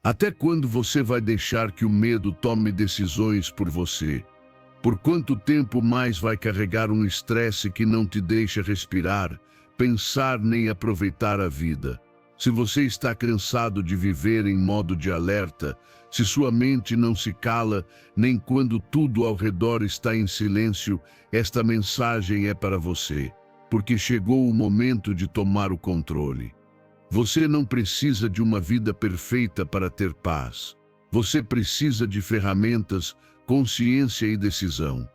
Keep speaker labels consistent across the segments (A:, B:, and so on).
A: Até quando você vai deixar que o medo tome decisões por você? Por quanto tempo mais vai carregar um estresse que não te deixa respirar, pensar nem aproveitar a vida? Se você está cansado de viver em modo de alerta, se sua mente não se cala, nem quando tudo ao redor está em silêncio, esta mensagem é para você, porque chegou o momento de tomar o controle. Você não precisa de uma vida perfeita para ter paz. Você precisa de ferramentas, consciência e decisão.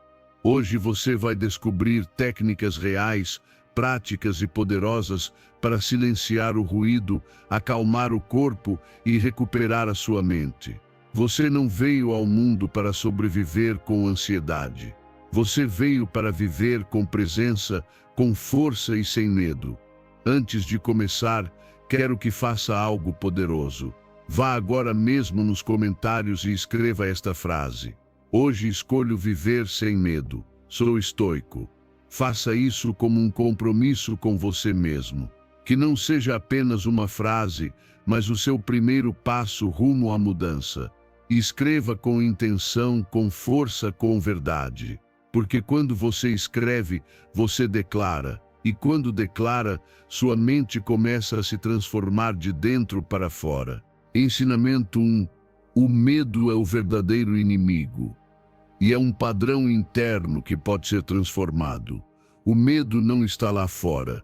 A: Hoje você vai descobrir técnicas reais, práticas e poderosas para silenciar o ruído, acalmar o corpo e recuperar a sua mente. Você não veio ao mundo para sobreviver com ansiedade. Você veio para viver com presença, com força e sem medo. Antes de começar, quero que faça algo poderoso. Vá agora mesmo nos comentários e escreva esta frase: hoje escolho viver sem medo. Sou estoico. Faça isso como um compromisso com você mesmo. Que não seja apenas uma frase, mas o seu primeiro passo rumo à mudança. E escreva com intenção, com força, com verdade. Porque quando você escreve, você declara. E quando declara, sua mente começa a se transformar de dentro para fora. Ensinamento 1. O medo é o verdadeiro inimigo. E é um padrão interno que pode ser transformado. O medo não está lá fora.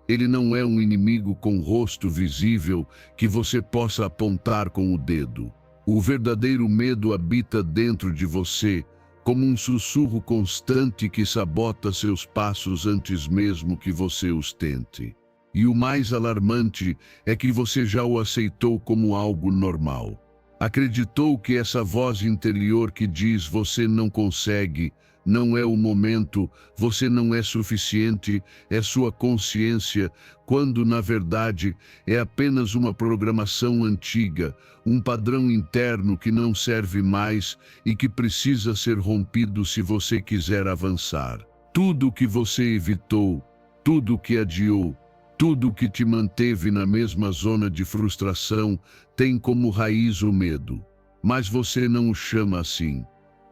A: Ele não é um inimigo com rosto visível que você possa apontar com o dedo. O verdadeiro medo habita dentro de você, como um sussurro constante que sabota seus passos antes mesmo que você os tente. E o mais alarmante é que você já o aceitou como algo normal. Acreditou que essa voz interior que diz você não consegue, não é o momento, você não é suficiente, é sua consciência, quando na verdade é apenas uma programação antiga, um padrão interno que não serve mais e que precisa ser rompido se você quiser avançar. Tudo o que você evitou, tudo o que adiou, tudo o que te manteve na mesma zona de frustração tem como raiz o medo. Mas você não o chama assim.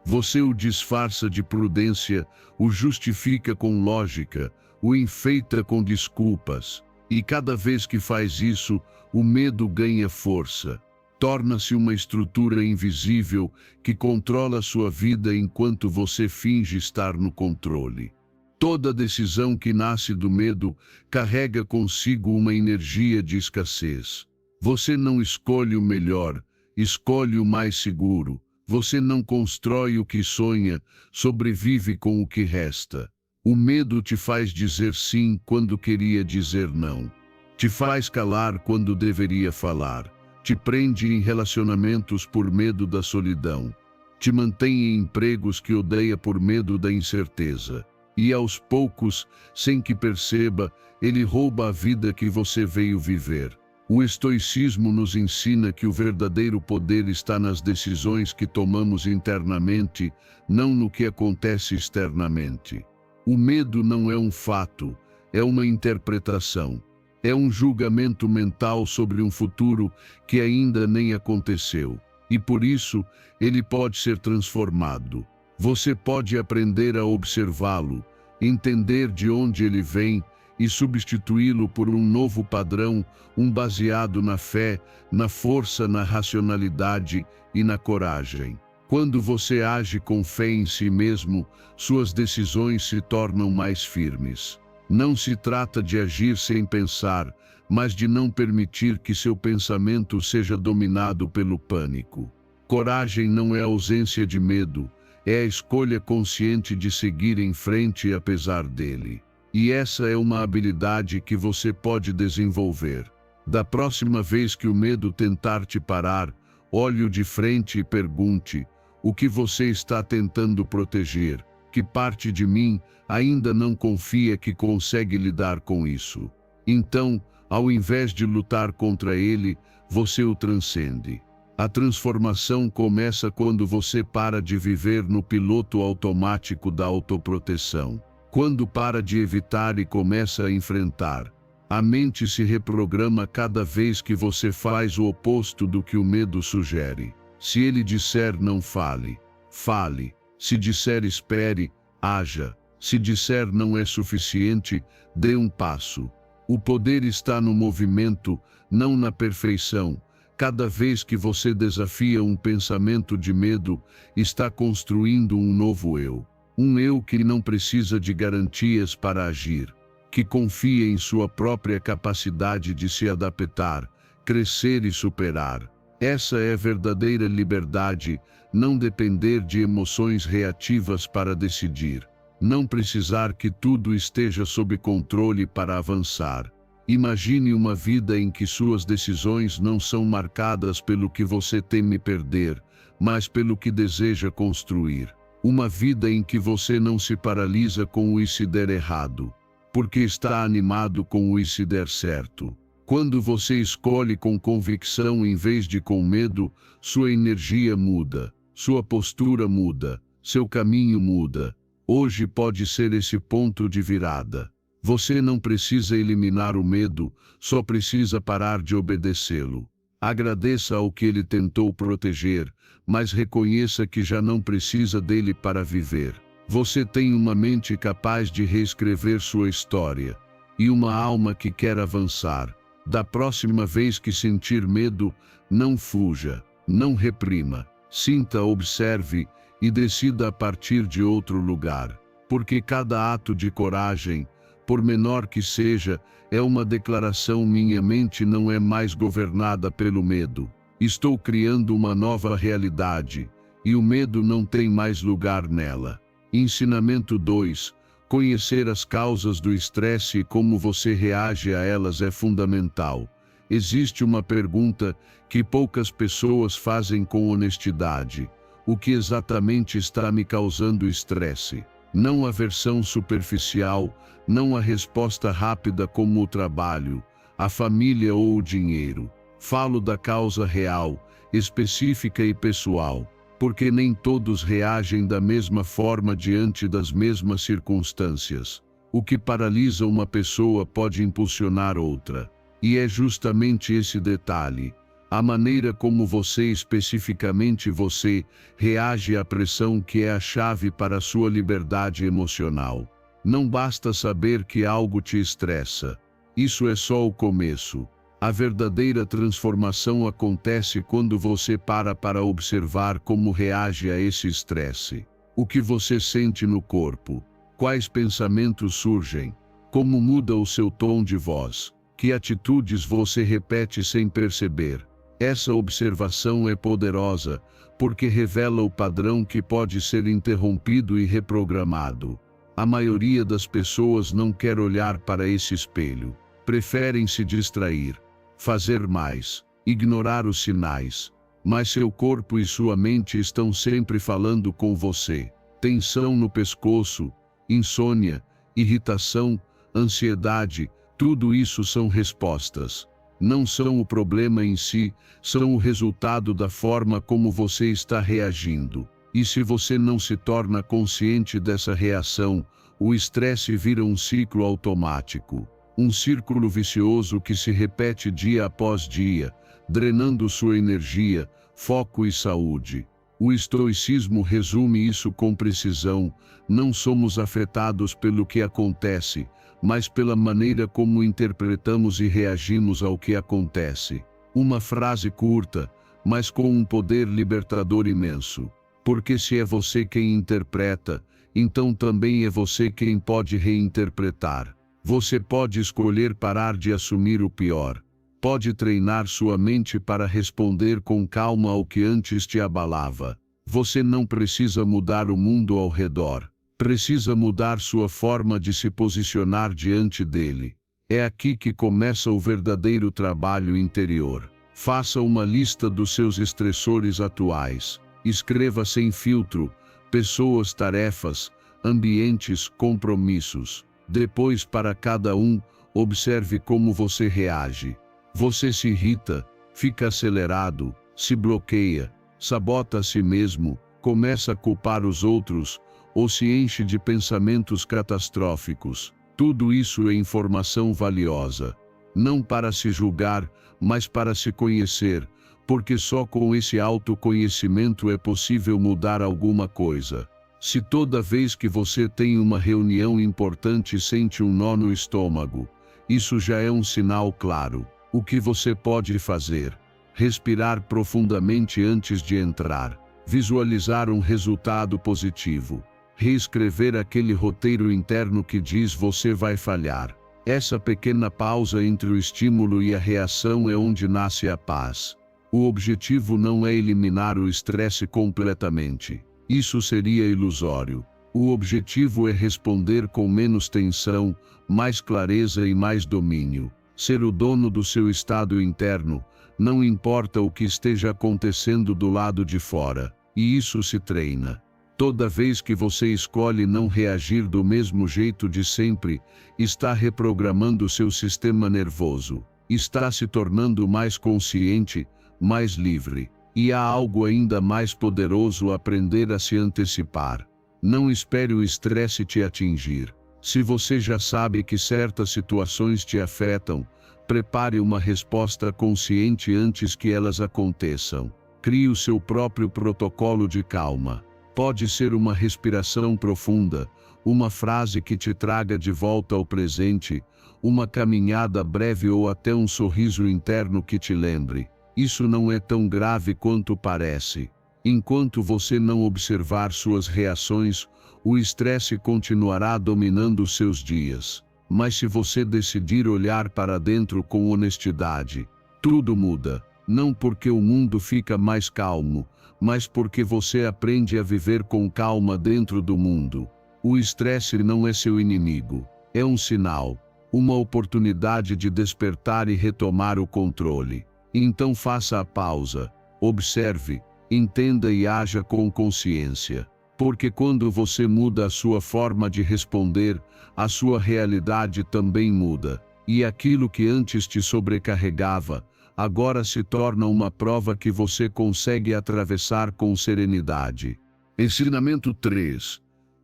A: Você o disfarça de prudência, o justifica com lógica, o enfeita com desculpas. E cada vez que faz isso, o medo ganha força. Torna-se uma estrutura invisível que controla sua vida enquanto você finge estar no controle. Toda decisão que nasce do medo carrega consigo uma energia de escassez. Você não escolhe o melhor, escolhe o mais seguro. Você não constrói o que sonha, sobrevive com o que resta. O medo te faz dizer sim quando queria dizer não. Te faz calar quando deveria falar. Te prende em relacionamentos por medo da solidão. Te mantém em empregos que odeia por medo da incerteza. E aos poucos, sem que perceba, ele rouba a vida que você veio viver. O estoicismo nos ensina que o verdadeiro poder está nas decisões que tomamos internamente, não no que acontece externamente. O medo não é um fato, é uma interpretação. É um julgamento mental sobre um futuro que ainda nem aconteceu. E por isso, ele pode ser transformado. Você pode aprender a observá-lo, entender de onde ele vem e substituí-lo por um novo padrão, um baseado na fé, na força, na racionalidade e na coragem. Quando você age com fé em si mesmo, suas decisões se tornam mais firmes. Não se trata de agir sem pensar, mas de não permitir que seu pensamento seja dominado pelo pânico. Coragem não é ausência de medo, é a escolha consciente de seguir em frente apesar dele. E essa é uma habilidade que você pode desenvolver. Da próxima vez que o medo tentar te parar, olhe-o de frente e pergunte: o que você está tentando proteger? Que parte de mim ainda não confia que consegue lidar com isso? Então, ao invés de lutar contra ele, você o transcende. A transformação começa quando você para de viver no piloto automático da autoproteção. Quando para de evitar e começa a enfrentar. A mente se reprograma cada vez que você faz o oposto do que o medo sugere. Se ele disser não fale, fale. Se disser espere, haja. Se disser não é suficiente, dê um passo. O poder está no movimento, não na perfeição. Cada vez que você desafia um pensamento de medo, está construindo um novo eu. Um eu que não precisa de garantias para agir, que confia em sua própria capacidade de se adaptar, crescer e superar. Essa é a verdadeira liberdade, não depender de emoções reativas para decidir. Não precisar que tudo esteja sob controle para avançar. Imagine uma vida em que suas decisões não são marcadas pelo que você teme perder, mas pelo que deseja construir. Uma vida em que você não se paralisa com o "e se der errado", porque está animado com o "e se der certo". Quando você escolhe com convicção em vez de com medo, sua energia muda, sua postura muda, seu caminho muda. Hoje pode ser esse ponto de virada. Você não precisa eliminar o medo, só precisa parar de obedecê-lo. Agradeça ao que ele tentou proteger, mas reconheça que já não precisa dele para viver. Você tem uma mente capaz de reescrever sua história, e uma alma que quer avançar. Da próxima vez que sentir medo, não fuja, não reprima. Sinta, observe e decida a partir de outro lugar. Porque cada ato de coragem, por menor que seja, é uma declaração: minha mente não é mais governada pelo medo. Estou criando uma nova realidade, e o medo não tem mais lugar nela. Ensinamento 2. Conhecer as causas do estresse e como você reage a elas é fundamental. Existe uma pergunta que poucas pessoas fazem com honestidade: o que exatamente está me causando estresse? Não a versão superficial, não a resposta rápida como o trabalho, a família ou o dinheiro. Falo da causa real, específica e pessoal, porque nem todos reagem da mesma forma diante das mesmas circunstâncias. O que paralisa uma pessoa pode impulsionar outra. E é justamente esse detalhe, a maneira como você, especificamente você, reage à pressão, que é a chave para a sua liberdade emocional. Não basta saber que algo te estressa. Isso é só o começo. A verdadeira transformação acontece quando você para observar como reage a esse estresse. O que você sente no corpo? Quais pensamentos surgem? Como muda o seu tom de voz? Que atitudes você repete sem perceber? Essa observação é poderosa, porque revela o padrão que pode ser interrompido e reprogramado. A maioria das pessoas não quer olhar para esse espelho. Preferem se distrair, fazer mais, ignorar os sinais. Mas seu corpo e sua mente estão sempre falando com você. Tensão no pescoço, insônia, irritação, ansiedade, tudo isso são respostas. Não são o problema em si, são o resultado da forma como você está reagindo. E se você não se torna consciente dessa reação, o estresse vira um ciclo automático. Um círculo vicioso que se repete dia após dia, drenando sua energia, foco e saúde. O estoicismo resume isso com precisão: não somos afetados pelo que acontece, mas pela maneira como interpretamos e reagimos ao que acontece. Uma frase curta, mas com um poder libertador imenso. Porque se é você quem interpreta, então também é você quem pode reinterpretar. Você pode escolher parar de assumir o pior. Pode treinar sua mente para responder com calma ao que antes te abalava. Você não precisa mudar o mundo ao redor. Precisa mudar sua forma de se posicionar diante dele. É aqui que começa o verdadeiro trabalho interior. Faça uma lista dos seus estressores atuais. Escreva sem filtro: pessoas, tarefas, ambientes, compromissos. Depois, para cada um, observe como você reage. Você se irrita, fica acelerado, se bloqueia, sabota a si mesmo, começa a culpar os outros, ou se enche de pensamentos catastróficos. Tudo isso é informação valiosa. não para se julgar, mas para se conhecer, porque só com esse autoconhecimento é possível mudar alguma coisa. Se toda vez que você tem uma reunião importante sente um nó no estômago, isso já é um sinal claro. O que você pode fazer? Respirar profundamente antes de entrar. Visualizar um resultado positivo. Reescrever aquele roteiro interno que diz você vai falhar. Essa pequena pausa entre o estímulo e a reação é onde nasce a paz. O objetivo não é eliminar o estresse completamente. Isso seria ilusório. O objetivo é responder com menos tensão, mais clareza e mais domínio. Ser o dono do seu estado interno, não importa o que esteja acontecendo do lado de fora. E isso se treina. Toda vez que você escolhe não reagir do mesmo jeito de sempre, está reprogramando seu sistema nervoso. Está se tornando mais consciente, mais livre. E há algo ainda mais poderoso: aprender a se antecipar. Não espere o estresse te atingir. Se você já sabe que certas situações te afetam, prepare uma resposta consciente antes que elas aconteçam. Crie o seu próprio protocolo de calma. Pode ser uma respiração profunda, uma frase que te traga de volta ao presente, uma caminhada breve ou até um sorriso interno que te lembre. Isso não é tão grave quanto parece. Enquanto você não observar suas reações, o estresse continuará dominando seus dias. Mas se você decidir olhar para dentro com honestidade, tudo muda. Não porque o mundo fica mais calmo, mas porque você aprende a viver com calma dentro do mundo. O estresse não é seu inimigo. É um sinal, uma oportunidade de despertar e retomar o controle. Então faça a pausa, observe, entenda e haja com consciência. Porque quando você muda a sua forma de responder, a sua realidade também muda. E aquilo que antes te sobrecarregava, agora se torna uma prova que você consegue atravessar com serenidade. Ensinamento 3.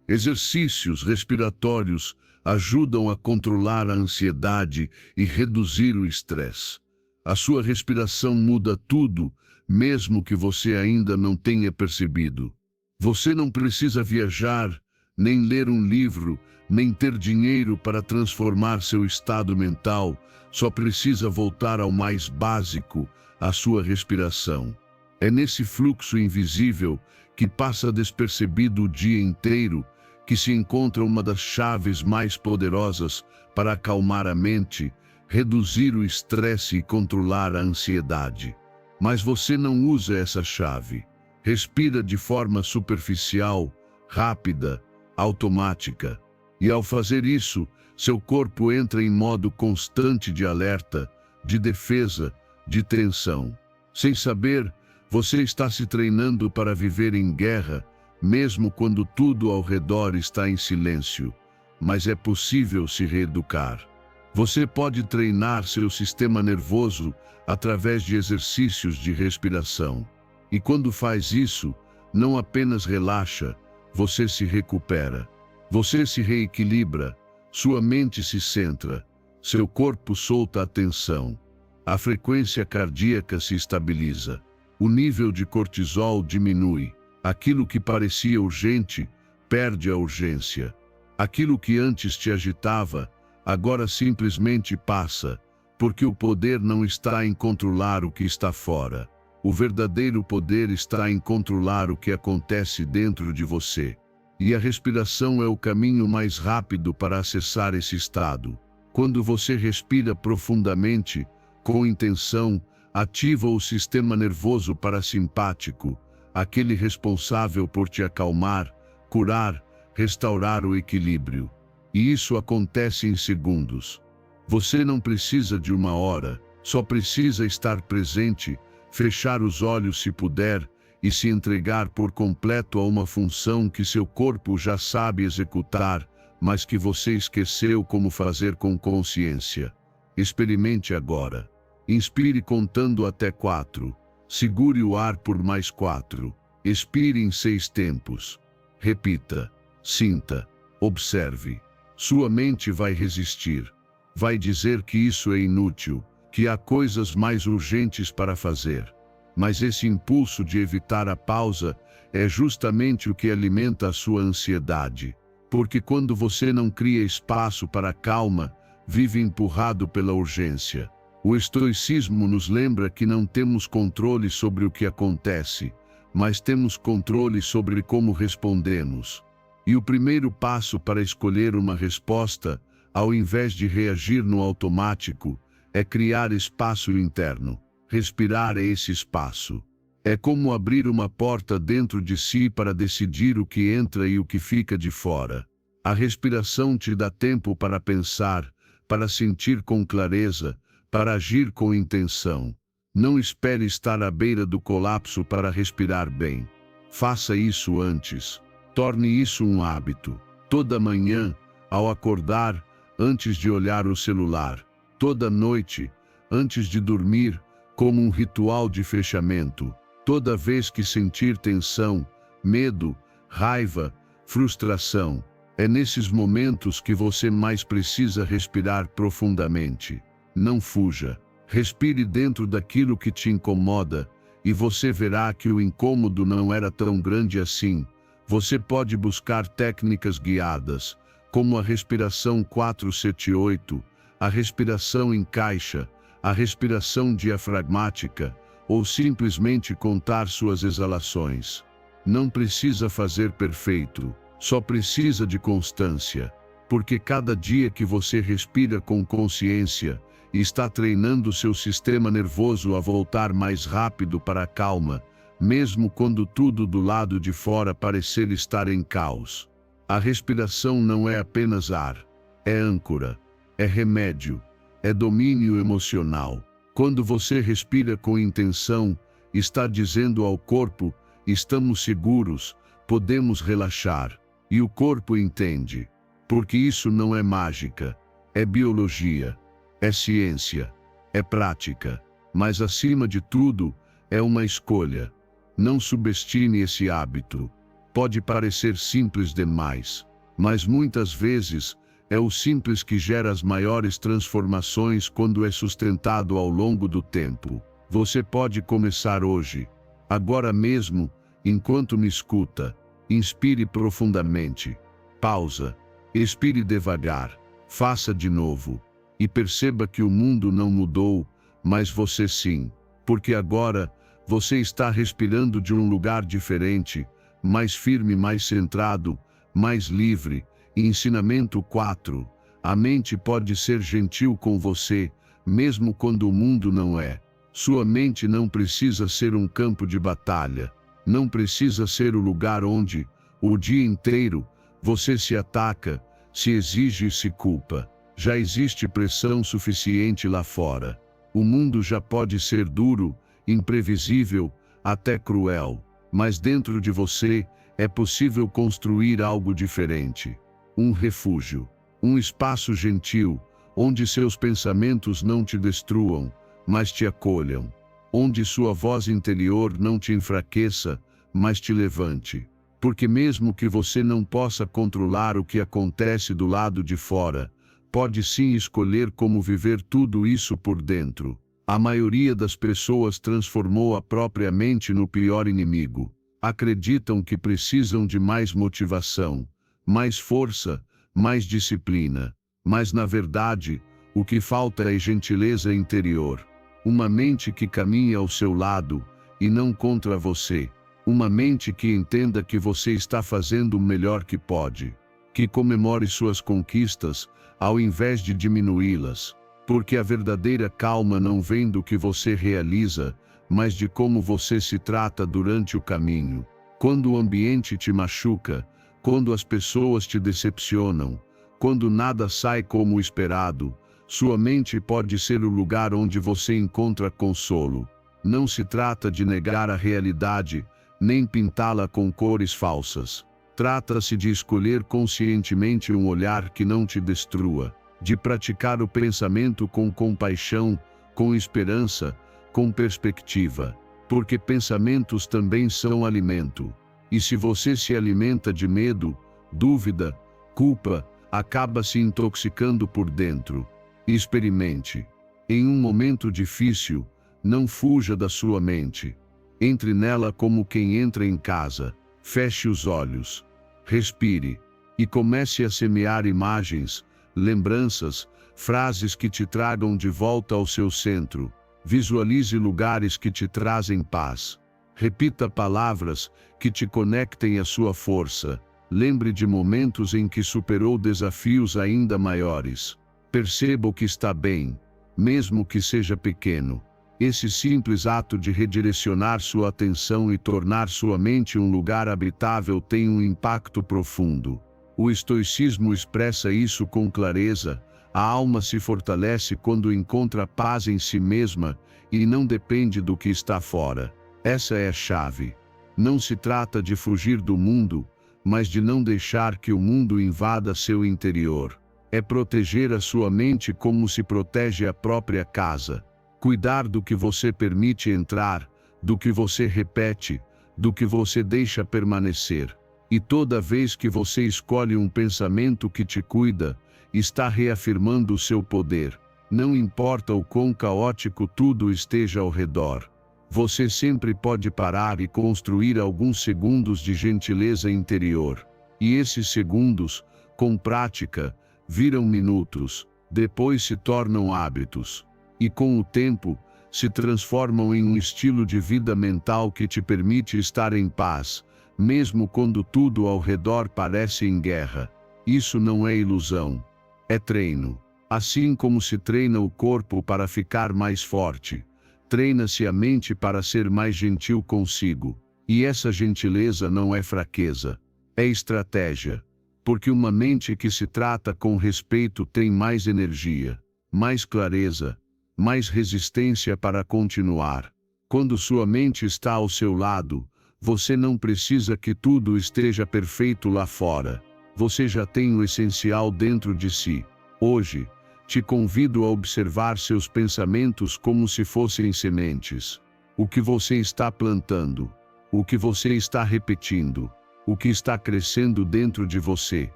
A: Exercícios respiratórios ajudam a controlar a ansiedade e reduzir o estresse. A sua respiração muda tudo, mesmo que você ainda não tenha percebido. Você não precisa viajar, nem ler um livro, nem ter dinheiro para transformar seu estado mental, só precisa voltar ao mais básico, a sua respiração. É nesse fluxo invisível, que passa despercebido o dia inteiro, que se encontra uma das chaves mais poderosas para acalmar a mente, reduzir o estresse e controlar a ansiedade. Mas você não usa essa chave. Respira de forma superficial, rápida, automática. E ao fazer isso, seu corpo entra em modo constante de alerta, de defesa, de tensão. Sem saber, você está se treinando para viver em guerra, mesmo quando tudo ao redor está em silêncio. Mas é possível se reeducar. Você pode treinar seu sistema nervoso através de exercícios de respiração. E quando faz isso, não apenas relaxa, você se recupera. Você se reequilibra, sua mente se centra, seu corpo solta a tensão. A frequência cardíaca se estabiliza. O nível de cortisol diminui. Aquilo que parecia urgente, perde a urgência. Aquilo que antes te agitava, agora simplesmente passa, porque o poder não está em controlar o que está fora. O verdadeiro poder está em controlar o que acontece dentro de você. E a respiração é o caminho mais rápido para acessar esse estado. Quando você respira profundamente, com intenção, ativa o sistema nervoso parasimpático, aquele responsável por te acalmar, curar, restaurar o equilíbrio. E isso acontece em segundos. Você não precisa de uma hora, só precisa estar presente, fechar os olhos se puder e se entregar por completo a uma função que seu corpo já sabe executar, mas que você esqueceu como fazer com consciência. Experimente agora. Inspire contando até 4. Segure o ar por mais 4. Expire em 6 tempos. Repita. Sinta. Observe. Sua mente vai resistir. Vai dizer que isso é inútil, que há coisas mais urgentes para fazer. Mas esse impulso de evitar a pausa é justamente o que alimenta a sua ansiedade. Porque quando você não cria espaço para a calma, vive empurrado pela urgência. O estoicismo nos lembra que não temos controle sobre o que acontece, mas temos controle sobre como respondemos. E o primeiro passo para escolher uma resposta, ao invés de reagir no automático, é criar espaço interno. Respirar é esse espaço. É como abrir uma porta dentro de si para decidir o que entra e o que fica de fora. A respiração te dá tempo para pensar, para sentir com clareza, para agir com intenção. Não espere estar à beira do colapso para respirar bem. Faça isso antes. Torne isso um hábito. Toda manhã, ao acordar, antes de olhar o celular. Toda noite, antes de dormir, como um ritual de fechamento. Toda vez que sentir tensão, medo, raiva, frustração, é nesses momentos que você mais precisa respirar profundamente. Não fuja. Respire dentro daquilo que te incomoda, e você verá que o incômodo não era tão grande assim. Você pode buscar técnicas guiadas, como a respiração 478, a respiração em caixa, a respiração diafragmática, ou simplesmente contar suas exalações. Não precisa fazer perfeito, só precisa de constância, porque cada dia que você respira com consciência, está treinando seu sistema nervoso a voltar mais rápido para a calma, mesmo quando tudo do lado de fora parecer estar em caos. A respiração não é apenas ar, é âncora, é remédio, é domínio emocional. Quando você respira com intenção, está dizendo ao corpo, estamos seguros, podemos relaxar. E o corpo entende, porque isso não é mágica, é biologia, é ciência, é prática, mas acima de tudo, é uma escolha. Não subestime esse hábito. Pode parecer simples demais, mas muitas vezes, é o simples que gera as maiores transformações quando é sustentado ao longo do tempo. Você pode começar hoje, agora mesmo, enquanto me escuta. Inspire profundamente. Pausa. Expire devagar. Faça de novo. E perceba que o mundo não mudou, mas você sim. Porque agora, você está respirando de um lugar diferente, mais firme, mais centrado, mais livre. Ensinamento 4. A mente pode ser gentil com você, mesmo quando o mundo não é. Sua mente não precisa ser um campo de batalha. Não precisa ser o lugar onde, o dia inteiro, você se ataca, se exige e se culpa. Já existe pressão suficiente lá fora. O mundo já pode ser duro, imprevisível, até cruel. Mas dentro de você, é possível construir algo diferente. Um refúgio. Um espaço gentil, onde seus pensamentos não te destruam, mas te acolham. Onde sua voz interior não te enfraqueça, mas te levante. Porque mesmo que você não possa controlar o que acontece do lado de fora, pode sim escolher como viver tudo isso por dentro. A maioria das pessoas transformou a própria mente no pior inimigo. Acreditam que precisam de mais motivação, mais força, mais disciplina. Mas na verdade, o que falta é gentileza interior. Uma mente que caminha ao seu lado, e não contra você. Uma mente que entenda que você está fazendo o melhor que pode. Que comemore suas conquistas, ao invés de diminuí-las. Porque a verdadeira calma não vem do que você realiza, mas de como você se trata durante o caminho. Quando o ambiente te machuca, quando as pessoas te decepcionam, quando nada sai como esperado, sua mente pode ser o lugar onde você encontra consolo. Não se trata de negar a realidade, nem pintá-la com cores falsas. Trata-se de escolher conscientemente um olhar que não te destrua, de praticar o pensamento com compaixão, com esperança, com perspectiva. Porque pensamentos também são alimento. E se você se alimenta de medo, dúvida, culpa, acaba se intoxicando por dentro. Experimente. Em um momento difícil, não fuja da sua mente. Entre nela como quem entra em casa. Feche os olhos. Respire. E comece a semear imagens, lembranças, frases que te tragam de volta ao seu centro. Visualize lugares que te trazem paz. Repita palavras que te conectem à sua força. Lembre de momentos em que superou desafios ainda maiores. Perceba o que está bem, mesmo que seja pequeno. Esse simples ato de redirecionar sua atenção e tornar sua mente um lugar habitável tem um impacto profundo. O estoicismo expressa isso com clareza. A alma se fortalece quando encontra paz em si mesma e não depende do que está fora. Essa é a chave. Não se trata de fugir do mundo, mas de não deixar que o mundo invada seu interior. É proteger a sua mente como se protege a própria casa. Cuidar do que você permite entrar, do que você repete, do que você deixa permanecer. E toda vez que você escolhe um pensamento que te cuida, está reafirmando o seu poder. Não importa o quão caótico tudo esteja ao redor. Você sempre pode parar e construir alguns segundos de gentileza interior. E esses segundos, com prática, viram minutos, depois se tornam hábitos. E com o tempo, se transformam em um estilo de vida mental que te permite estar em paz, mesmo quando tudo ao redor parece em guerra. Isso não é ilusão. É treino. Assim como se treina o corpo para ficar mais forte, treina-se a mente para ser mais gentil consigo. E essa gentileza não é fraqueza, é estratégia. Porque uma mente que se trata com respeito tem mais energia, mais clareza, mais resistência para continuar. Quando sua mente está ao seu lado, você não precisa que tudo esteja perfeito lá fora. Você já tem o essencial dentro de si. Hoje, te convido a observar seus pensamentos como se fossem sementes. O que você está plantando, o que você está repetindo, o que está crescendo dentro de você.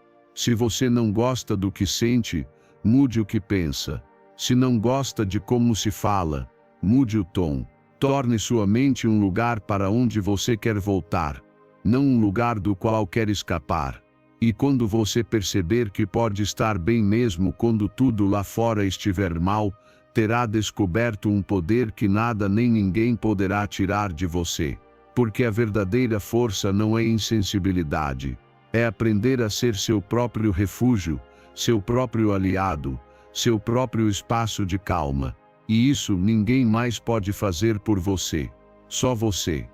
A: Se você não gosta do que sente, mude o que pensa. Se não gosta de como se fala, mude o tom. Torne sua mente um lugar para onde você quer voltar, não um lugar do qual quer escapar. E quando você perceber que pode estar bem mesmo quando tudo lá fora estiver mal, terá descoberto um poder que nada nem ninguém poderá tirar de você. Porque a verdadeira força não é insensibilidade. É aprender a ser seu próprio refúgio, seu próprio aliado, seu próprio espaço de calma. E isso ninguém mais pode fazer por você. Só você.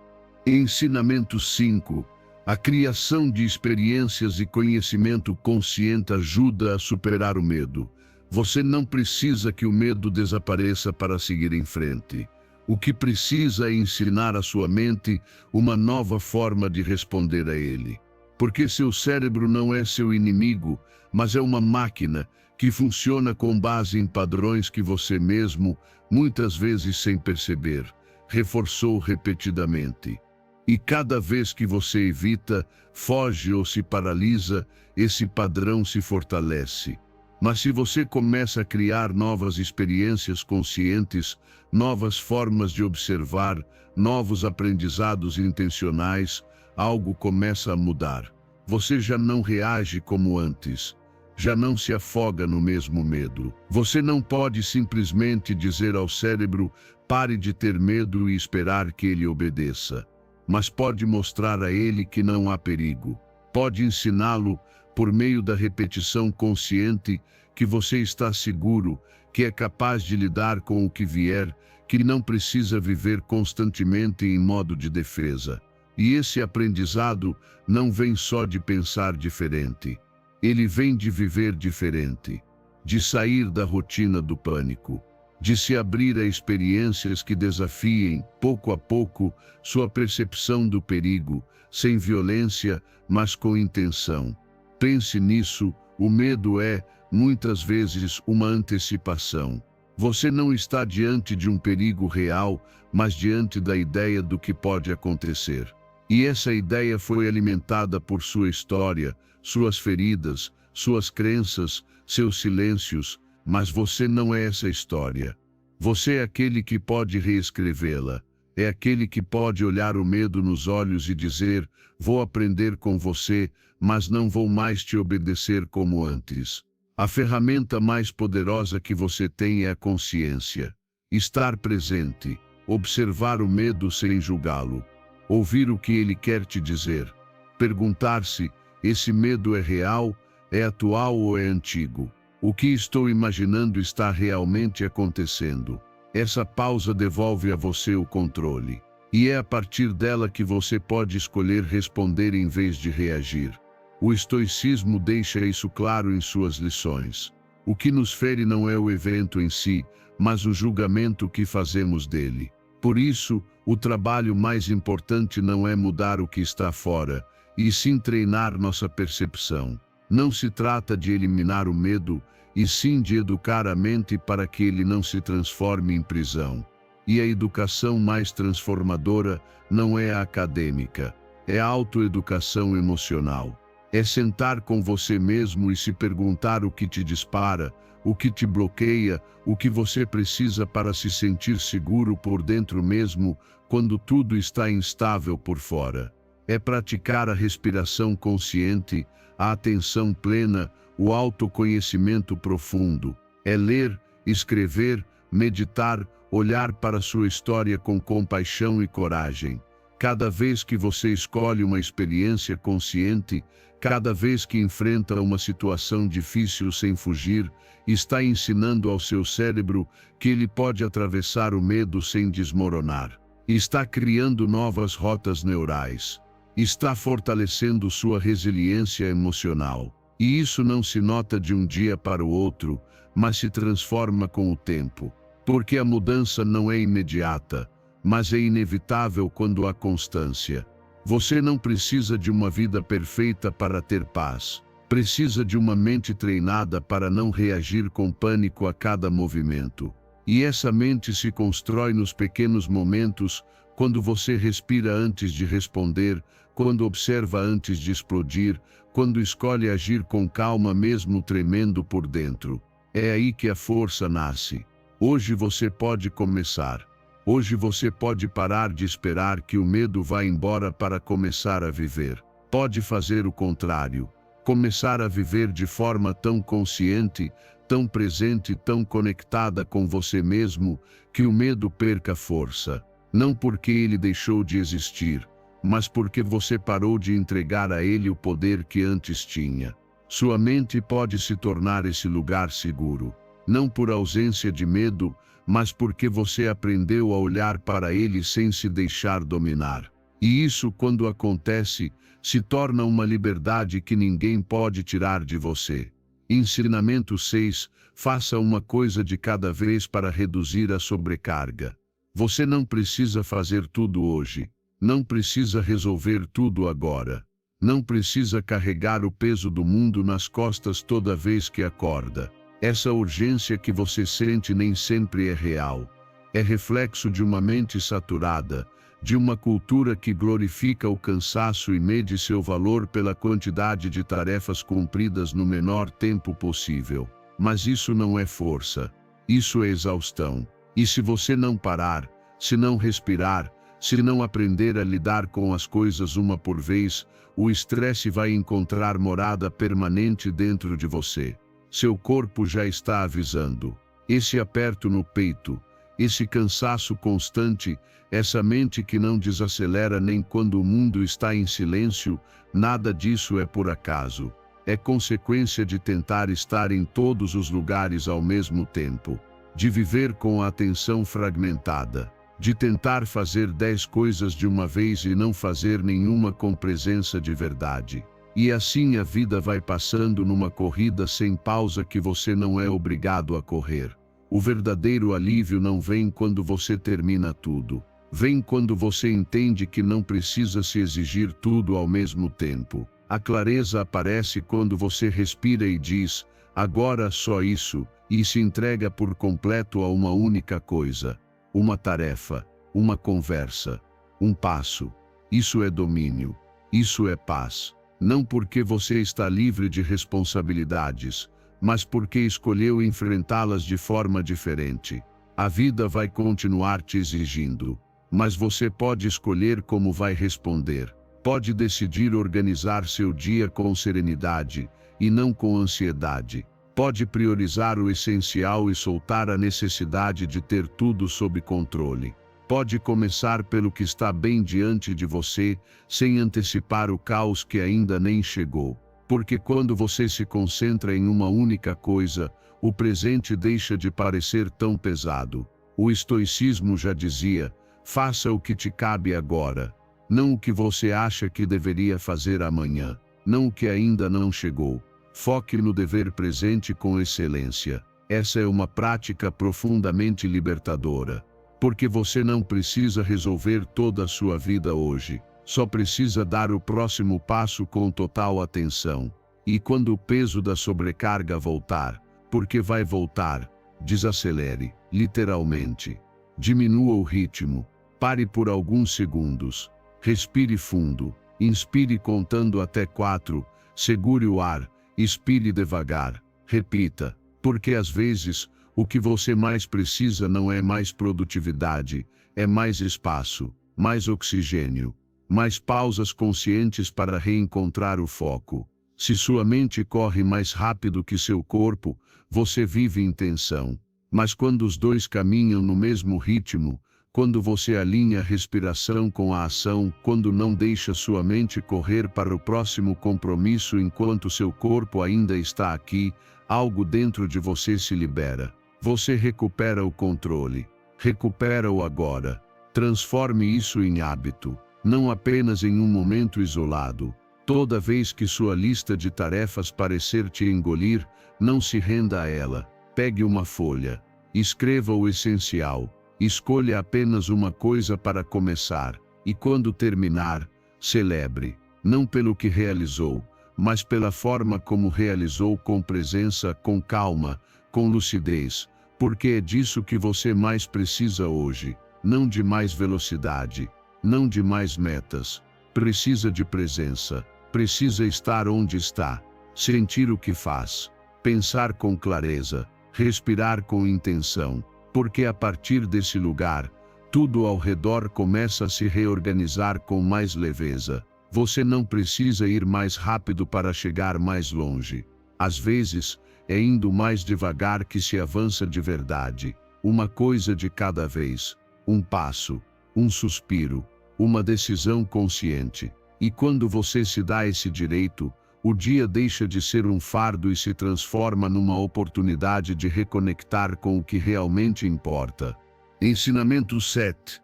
A: Ensinamento 5. A criação de experiências e conhecimento consciente ajuda a superar o medo. Você não precisa que o medo desapareça para seguir em frente. O que precisa é ensinar à sua mente uma nova forma de responder a ele. Porque seu cérebro não é seu inimigo, mas é uma máquina que funciona com base em padrões que você mesmo, muitas vezes sem perceber, reforçou repetidamente. E cada vez que você evita, foge ou se paralisa, esse padrão se fortalece. Mas se você começa a criar novas experiências conscientes, novas formas de observar, novos aprendizados intencionais, algo começa a mudar. Você já não reage como antes. Já não se afoga no mesmo medo. Você não pode simplesmente dizer ao cérebro, pare de ter medo e esperar que ele obedeça. Mas pode mostrar a ele que não há perigo. Pode ensiná-lo, por meio da repetição consciente, que você está seguro, que é capaz de lidar com o que vier, que não precisa viver constantemente em modo de defesa. E esse aprendizado não vem só de pensar diferente. Ele vem de viver diferente, de sair da rotina do pânico, de se abrir a experiências que desafiem, pouco a pouco, sua percepção do perigo, sem violência, mas com intenção. Pense nisso, o medo é, muitas vezes, uma antecipação. Você não está diante de um perigo real, mas diante da ideia do que pode acontecer. E essa ideia foi alimentada por sua história, suas feridas, suas crenças, seus silêncios, Mas você não é essa história. Você é aquele que pode reescrevê-la. É aquele que pode olhar o medo nos olhos e dizer: vou aprender com você, mas não vou mais te obedecer como antes. A ferramenta mais poderosa que você tem é a consciência. Estar presente, observar o medo sem julgá-lo, ouvir o que ele quer te dizer, perguntar-se: esse medo é real, é atual ou é antigo? O que estou imaginando está realmente acontecendo? Essa pausa devolve a você o controle. E é a partir dela que você pode escolher responder em vez de reagir. O estoicismo deixa isso claro em suas lições. O que nos fere não é o evento em si, mas o julgamento que fazemos dele. Por isso, o trabalho mais importante não é mudar o que está fora, e sim treinar nossa percepção. Não se trata de eliminar o medo, e sim de educar a mente para que ele não se transforme em prisão. E a educação mais transformadora não é a acadêmica, é a autoeducação emocional. É sentar com você mesmo e se perguntar o que te dispara, o que te bloqueia, o que você precisa para se sentir seguro por dentro mesmo, quando tudo está instável por fora. É praticar a respiração consciente, a atenção plena, o autoconhecimento profundo. É ler, escrever, meditar, olhar para sua história com compaixão e coragem. Cada vez que você escolhe uma experiência consciente, cada vez que enfrenta uma situação difícil sem fugir, está ensinando ao seu cérebro que ele pode atravessar o medo sem desmoronar. Está criando novas rotas neurais. Está fortalecendo sua resiliência emocional. E isso não se nota de um dia para o outro, mas se transforma com o tempo. Porque a mudança não é imediata, mas é inevitável quando há constância. Você não precisa de uma vida perfeita para ter paz. Precisa de uma mente treinada para não reagir com pânico a cada movimento. E essa mente se constrói nos pequenos momentos, quando você respira antes de responder, quando observa antes de explodir, quando escolhe agir com calma mesmo tremendo por dentro. É aí que a força nasce. Hoje você pode começar. Hoje você pode parar de esperar que o medo vá embora para começar a viver. Pode fazer o contrário. Começar a viver de forma tão consciente, tão presente, tão conectada com você mesmo, que o medo perca força. Não porque ele deixou de existir, mas porque você parou de entregar a ele o poder que antes tinha. Sua mente pode se tornar esse lugar seguro, não por ausência de medo, mas porque você aprendeu a olhar para ele sem se deixar dominar. E isso, quando acontece, se torna uma liberdade que ninguém pode tirar de você. Ensinamento 6. Faça uma coisa de cada vez para reduzir a sobrecarga. Você não precisa fazer tudo hoje. Não precisa resolver tudo agora. Não precisa carregar o peso do mundo nas costas toda vez que acorda. Essa urgência que você sente nem sempre é real. É reflexo de uma mente saturada, de uma cultura que glorifica o cansaço e mede seu valor pela quantidade de tarefas cumpridas no menor tempo possível. Mas isso não é força. Isso é exaustão. E se você não parar, se não respirar, se não aprender a lidar com as coisas uma por vez, o estresse vai encontrar morada permanente dentro de você. Seu corpo já está avisando. Esse aperto no peito, esse cansaço constante, essa mente que não desacelera nem quando o mundo está em silêncio, nada disso é por acaso. É consequência de tentar estar em todos os lugares ao mesmo tempo, de viver com a atenção fragmentada, de tentar fazer 10 coisas de uma vez e não fazer nenhuma com presença de verdade. E assim a vida vai passando numa corrida sem pausa que você não é obrigado a correr. O verdadeiro alívio não vem quando você termina tudo. Vem quando você entende que não precisa se exigir tudo ao mesmo tempo. A clareza aparece quando você respira e diz: agora só isso, e se entrega por completo a uma única coisa. Uma tarefa, uma conversa, um passo. Isso é domínio. Isso é paz. Não porque você está livre de responsabilidades, mas porque escolheu enfrentá-las de forma diferente. A vida vai continuar te exigindo, mas você pode escolher como vai responder. Pode decidir organizar seu dia com serenidade e não com ansiedade. Pode priorizar o essencial e soltar a necessidade de ter tudo sob controle. Pode começar pelo que está bem diante de você, sem antecipar o caos que ainda nem chegou. Porque quando você se concentra em uma única coisa, o presente deixa de parecer tão pesado. O estoicismo já dizia: faça o que te cabe agora, não o que você acha que deveria fazer amanhã, não o que ainda não chegou. Foque no dever presente com excelência. Essa é uma prática profundamente libertadora. Porque você não precisa resolver toda a sua vida hoje. Só precisa dar o próximo passo com total atenção. E quando o peso da sobrecarga voltar, porque vai voltar, desacelere, literalmente. Diminua o ritmo. Pare por alguns segundos. Respire fundo. Inspire contando até 4. Segure o ar. Expire devagar. Repita. Porque às vezes, o que você mais precisa não é mais produtividade, é mais espaço, mais oxigênio, mais pausas conscientes para reencontrar o foco. Se sua mente corre mais rápido que seu corpo, você vive em tensão. Mas quando os dois caminham no mesmo ritmo, quando você alinha a respiração com a ação, quando não deixa sua mente correr para o próximo compromisso enquanto seu corpo ainda está aqui, algo dentro de você se libera. Você recupera o controle. Recupera-o agora. Transforme isso em hábito, não apenas em um momento isolado. Toda vez que sua lista de tarefas parecer te engolir, não se renda a ela. Pegue uma folha. Escreva o essencial. Escolha apenas uma coisa para começar. E quando terminar, celebre. Não pelo que realizou, mas pela forma como realizou, com presença, com calma, com lucidez, porque é disso que você mais precisa hoje. Não de mais velocidade, não de mais metas. Precisa de presença, precisa estar onde está, sentir o que faz, pensar com clareza, respirar com intenção, porque a partir desse lugar, tudo ao redor começa a se reorganizar com mais leveza. Você não precisa ir mais rápido para chegar mais longe. Às vezes, é indo mais devagar que se avança de verdade. Uma coisa de cada vez. Um passo, um suspiro, uma decisão consciente. E quando você se dá esse direito, o dia deixa de ser um fardo e se transforma numa oportunidade de reconectar com o que realmente importa. Ensinamento 7.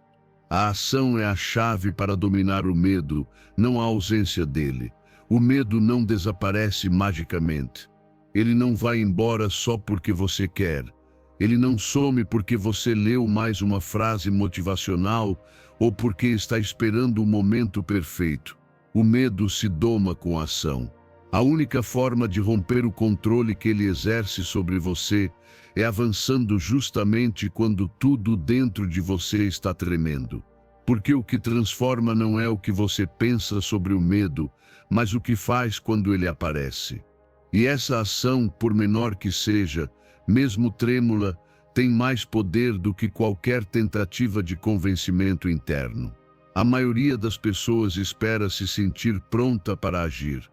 A: A ação é a chave para dominar o medo, não a ausência dele. O medo não desaparece magicamente. Ele não vai embora só porque você quer. Ele não some porque você leu mais uma frase motivacional ou porque está esperando o momento perfeito. O medo se doma com a ação. A única forma de romper o controle que ele exerce sobre você é avançando justamente quando tudo dentro de você está tremendo. Porque o que transforma não é o que você pensa sobre o medo, mas o que faz quando ele aparece. E essa ação, por menor que seja, mesmo trêmula, tem mais poder do que qualquer tentativa de convencimento interno. A maioria das pessoas espera se sentir pronta para agir.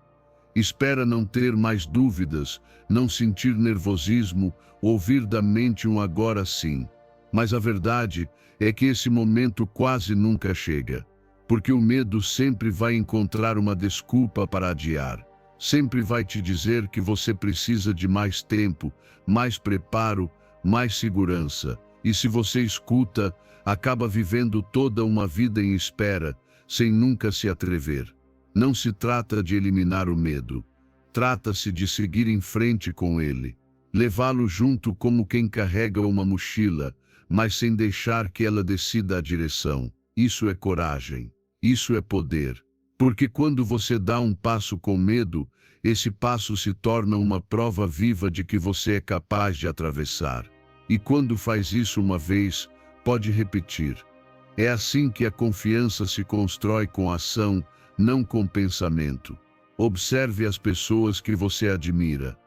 A: Espera não ter mais dúvidas, não sentir nervosismo, ouvir da mente um agora sim. Mas a verdade é que esse momento quase nunca chega, porque o medo sempre vai encontrar uma desculpa para adiar. Sempre vai te dizer que você precisa de mais tempo, mais preparo, mais segurança. E se você escuta, acaba vivendo toda uma vida em espera, sem nunca se atrever. Não se trata de eliminar o medo. Trata-se de seguir em frente com ele. Levá-lo junto como quem carrega uma mochila, mas sem deixar que ela decida a direção. Isso é coragem. Isso é poder. Porque quando você dá um passo com medo, esse passo se torna uma prova viva de que você é capaz de atravessar. E quando faz isso uma vez, pode repetir. É assim que a confiança se constrói com ação, não com pensamento. Observe as pessoas que você admira.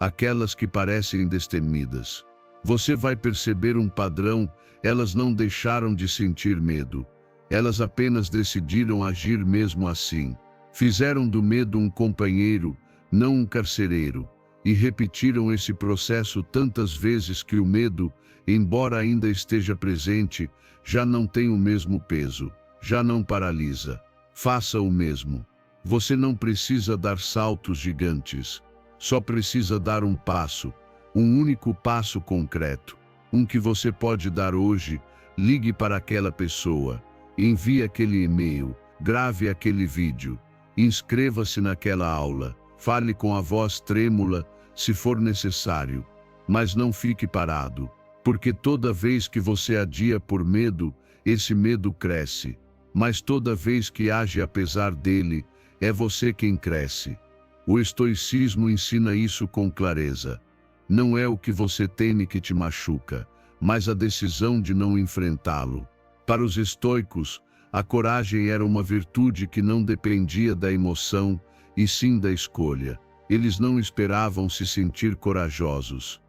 A: aquelas que parecem destemidas. Você vai perceber um padrão: elas não deixaram de sentir medo. Elas apenas decidiram agir mesmo assim. Fizeram do medo um companheiro, não um carcereiro, e repetiram esse processo tantas vezes que o medo, embora ainda esteja presente, já não tem o mesmo peso, já não paralisa. Faça o mesmo. Você não precisa dar saltos gigantes, só precisa dar um passo, um único passo concreto, um que você pode dar hoje. Ligue para aquela pessoa, envie aquele e-mail, grave aquele vídeo, inscreva-se naquela aula, fale com a voz trêmula, se for necessário, mas não fique parado, porque toda vez que você adia por medo, esse medo cresce, mas toda vez que age apesar dele, é você quem cresce. O estoicismo ensina isso com clareza. Não é o que você teme que te machuca, mas a decisão de não enfrentá-lo. Para os estoicos, a coragem era uma virtude que não dependia da emoção, e sim da escolha. Eles não esperavam se sentir corajosos.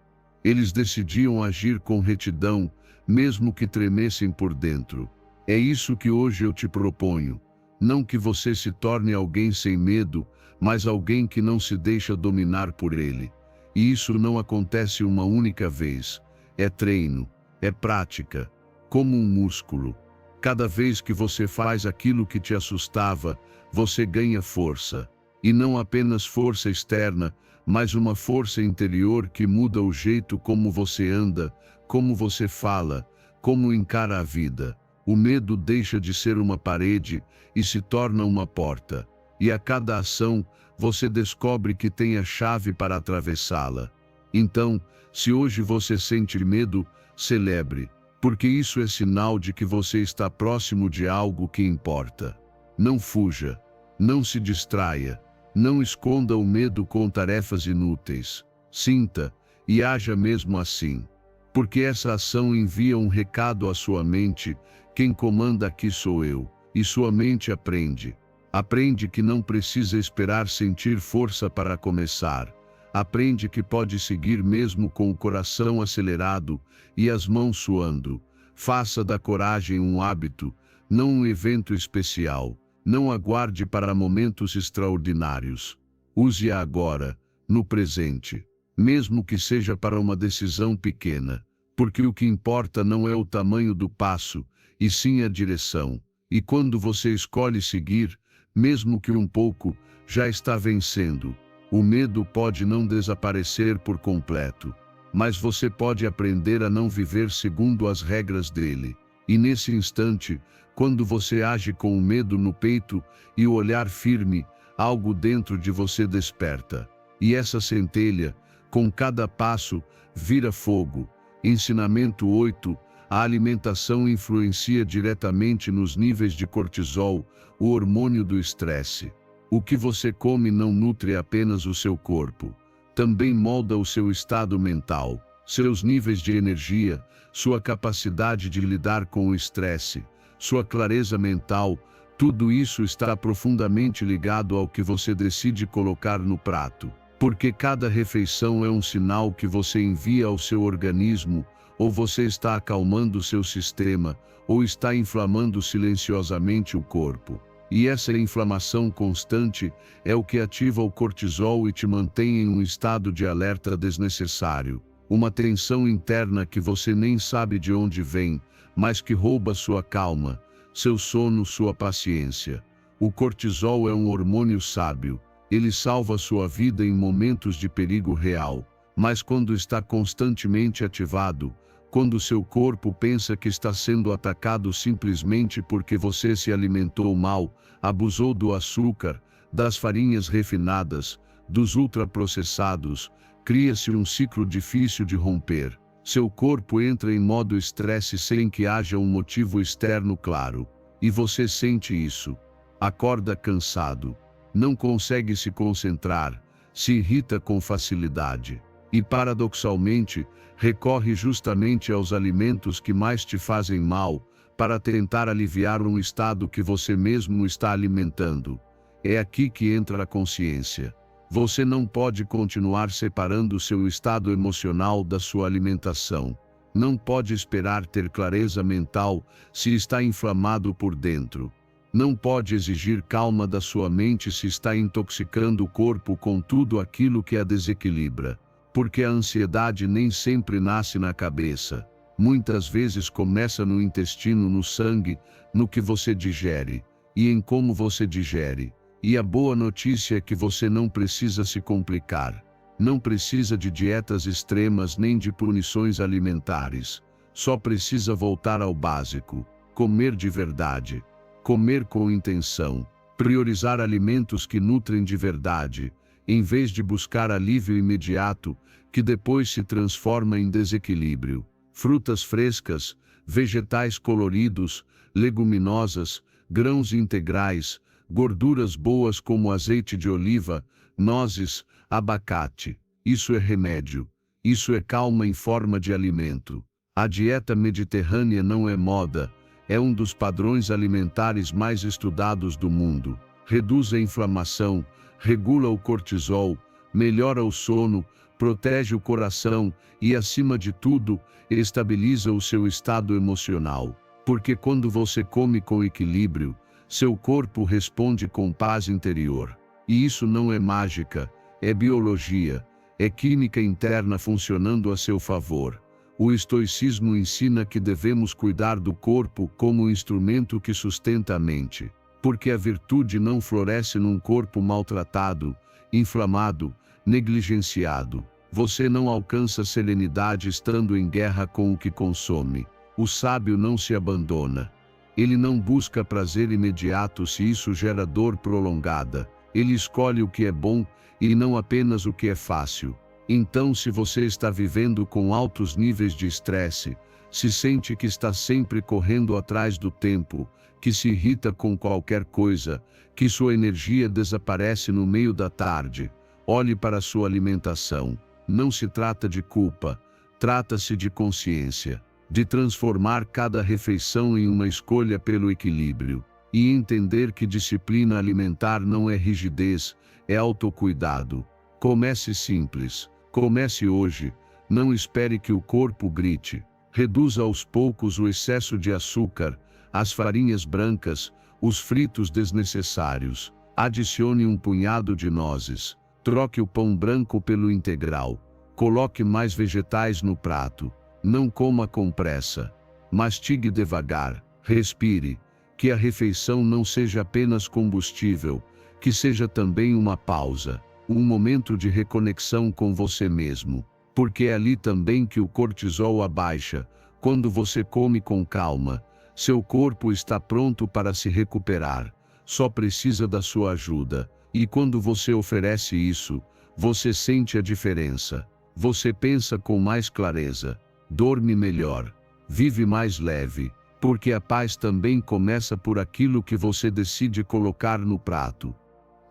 A: Eles decidiam agir com retidão, mesmo que tremessem por dentro. É isso que hoje eu te proponho. Não que você se torne alguém sem medo, mas alguém que não se deixa dominar por ele. E isso não acontece uma única vez. É treino, é prática, como um músculo. Cada vez que você faz aquilo que te assustava, você ganha força. E não apenas força externa, mas uma força interior que muda o jeito como você anda, como você fala, como encara a vida. O medo deixa de ser uma parede e se torna uma porta. E a cada ação, você descobre que tem a chave para atravessá-la. Então, se hoje você sente medo, celebre, porque isso é sinal de que você está próximo de algo que importa. Não fuja, não se distraia, não esconda o medo com tarefas inúteis. Sinta e haja mesmo assim, porque essa ação envia um recado à sua mente: quem comanda aqui sou eu. E sua mente aprende. Aprende que não precisa esperar sentir força para começar. Aprende que pode seguir mesmo com o coração acelerado e as mãos suando. Faça da coragem um hábito, não um evento especial. Não aguarde para momentos extraordinários. Use-a agora, no presente, mesmo que seja para uma decisão pequena, porque o que importa não é o tamanho do passo, e sim a direção. E quando você escolhe seguir, mesmo que um pouco, já está vencendo. O medo pode não desaparecer por completo, mas você pode aprender a não viver segundo as regras dele. E nesse instante, quando você age com o medo no peito e o olhar firme, algo dentro de você desperta. E essa centelha, com cada passo, vira fogo. Ensinamento 8. A alimentação influencia diretamente nos níveis de cortisol, o hormônio do estresse. O que você come não nutre apenas o seu corpo, também molda o seu estado mental, seus níveis de energia, sua capacidade de lidar com o estresse, sua clareza mental. Tudo isso está profundamente ligado ao que você decide colocar no prato, porque cada refeição é um sinal que você envia ao seu organismo. Ou você está acalmando seu sistema, ou está inflamando silenciosamente o corpo. E essa inflamação constante é o que ativa o cortisol e te mantém em um estado de alerta desnecessário. Uma tensão interna que você nem sabe de onde vem, mas que rouba sua calma, seu sono, sua paciência. O cortisol é um hormônio sábio. Ele salva sua vida em momentos de perigo real. Mas quando está constantemente ativado, quando seu corpo pensa que está sendo atacado simplesmente porque você se alimentou mal, abusou do açúcar, das farinhas refinadas, dos ultraprocessados, cria-se um ciclo difícil de romper. Seu corpo entra em modo estresse sem que haja um motivo externo claro. E você sente isso. Acorda cansado, não consegue se concentrar, se irrita com facilidade. E paradoxalmente, recorre justamente aos alimentos que mais te fazem mal, para tentar aliviar um estado que você mesmo está alimentando. É aqui que entra a consciência. Você não pode continuar separando seu estado emocional da sua alimentação. Não pode esperar ter clareza mental se está inflamado por dentro. Não pode exigir calma da sua mente se está intoxicando o corpo com tudo aquilo que a desequilibra. Porque a ansiedade nem sempre nasce na cabeça. Muitas vezes começa no intestino, no sangue, no que você digere, e em como você digere. E a boa notícia é que você não precisa se complicar. Não precisa de dietas extremas nem de punições alimentares. Só precisa voltar ao básico. Comer de verdade. Comer com intenção. Priorizar alimentos que nutrem de verdade, em vez de buscar alívio imediato, que depois se transforma em desequilíbrio. Frutas frescas, vegetais coloridos, leguminosas, grãos integrais, gorduras boas como azeite de oliva, nozes, abacate. Isso é remédio. Isso é calma em forma de alimento. A dieta mediterrânea não é moda, é um dos padrões alimentares mais estudados do mundo. Reduz a inflamação, regula o cortisol, melhora o sono, protege o coração e, acima de tudo, estabiliza o seu estado emocional. Porque quando você come com equilíbrio, seu corpo responde com paz interior. E isso não é mágica, é biologia, é química interna funcionando a seu favor. O estoicismo ensina que devemos cuidar do corpo como um instrumento que sustenta a mente. Porque a virtude não floresce num corpo maltratado, inflamado, negligenciado. Você não alcança serenidade estando em guerra com o que consome. O sábio não se abandona. Ele não busca prazer imediato se isso gera dor prolongada. Ele escolhe o que é bom e não apenas o que é fácil. Então, se você está vivendo com altos níveis de estresse, se sente que está sempre correndo atrás do tempo, que se irrita com qualquer coisa, que sua energia desaparece no meio da tarde, olhe para sua alimentação. Não se trata de culpa, trata-se de consciência, de transformar cada refeição em uma escolha pelo equilíbrio, e entender que disciplina alimentar não é rigidez, é autocuidado. Comece simples, comece hoje, não espere que o corpo grite. Reduza aos poucos o excesso de açúcar, as farinhas brancas, os fritos desnecessários. Adicione um punhado de nozes. Troque o pão branco pelo integral. Coloque mais vegetais no prato. Não coma com pressa. Mastigue devagar. Respire. Que a refeição não seja apenas combustível, que seja também uma pausa, um momento de reconexão com você mesmo. Porque é ali também que o cortisol abaixa. Quando você come com calma, seu corpo está pronto para se recuperar. Só precisa da sua ajuda. E quando você oferece isso, você sente a diferença. Você pensa com mais clareza, dorme melhor, vive mais leve, porque a paz também começa por aquilo que você decide colocar no prato.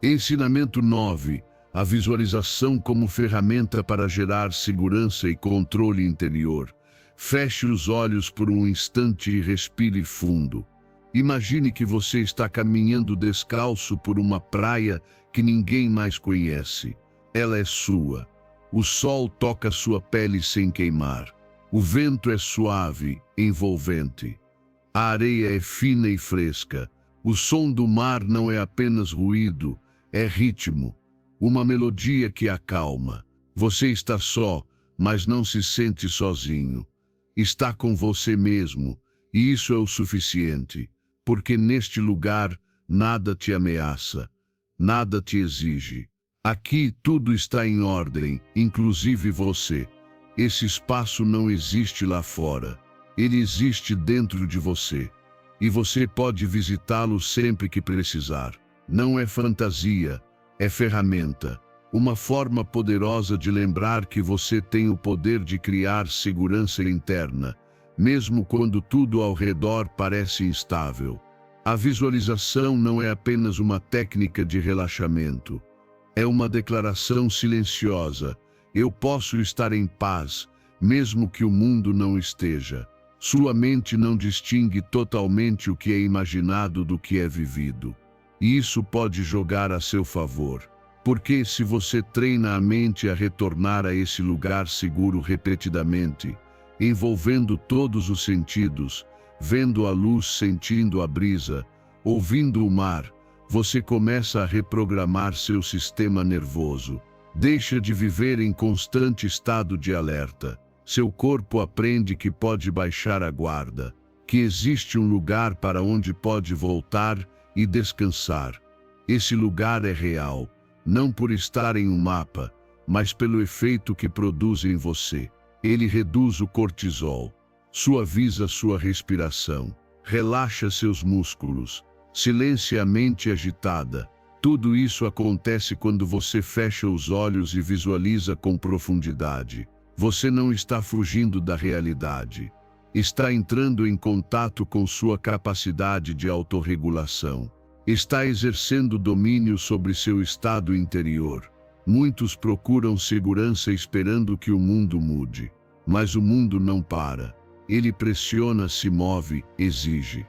A: Ensinamento 9. A visualização como ferramenta para gerar segurança e controle interior. Feche os olhos por um instante e respire fundo. Imagine que você está caminhando descalço por uma praia que ninguém mais conhece. Ela é sua. O sol toca sua pele sem queimar. O vento é suave, envolvente. A areia é fina e fresca. O som do mar não é apenas ruído, é ritmo. Uma melodia que acalma. Você está só, mas não se sente sozinho. Está com você mesmo, e isso é o suficiente. Porque neste lugar, nada te ameaça, nada te exige. Aqui tudo está em ordem, inclusive você. Esse espaço não existe lá fora. Ele existe dentro de você. E você pode visitá-lo sempre que precisar. Não é fantasia, é ferramenta. Uma forma poderosa de lembrar que você tem o poder de criar segurança interna, mesmo quando tudo ao redor parece instável. A visualização não é apenas uma técnica de relaxamento. É uma declaração silenciosa. Eu posso estar em paz, mesmo que o mundo não esteja. Sua mente não distingue totalmente o que é imaginado do que é vivido. E isso pode jogar a seu favor. Porque se você treina a mente a retornar a esse lugar seguro repetidamente, envolvendo todos os sentidos, vendo a luz, sentindo a brisa, ouvindo o mar, você começa a reprogramar seu sistema nervoso. Deixa de viver em constante estado de alerta. Seu corpo aprende que pode baixar a guarda, que existe um lugar para onde pode voltar e descansar. Esse lugar é real, não por estar em um mapa, mas pelo efeito que produz em você. Ele reduz o cortisol, suaviza sua respiração, relaxa seus músculos, silencia a mente agitada. Tudo isso acontece quando você fecha os olhos e visualiza com profundidade. Você não está fugindo da realidade. Está entrando em contato com sua capacidade de autorregulação. Está exercendo domínio sobre seu estado interior. Muitos procuram segurança esperando que o mundo mude. Mas o mundo não para. Ele pressiona, se move, exige.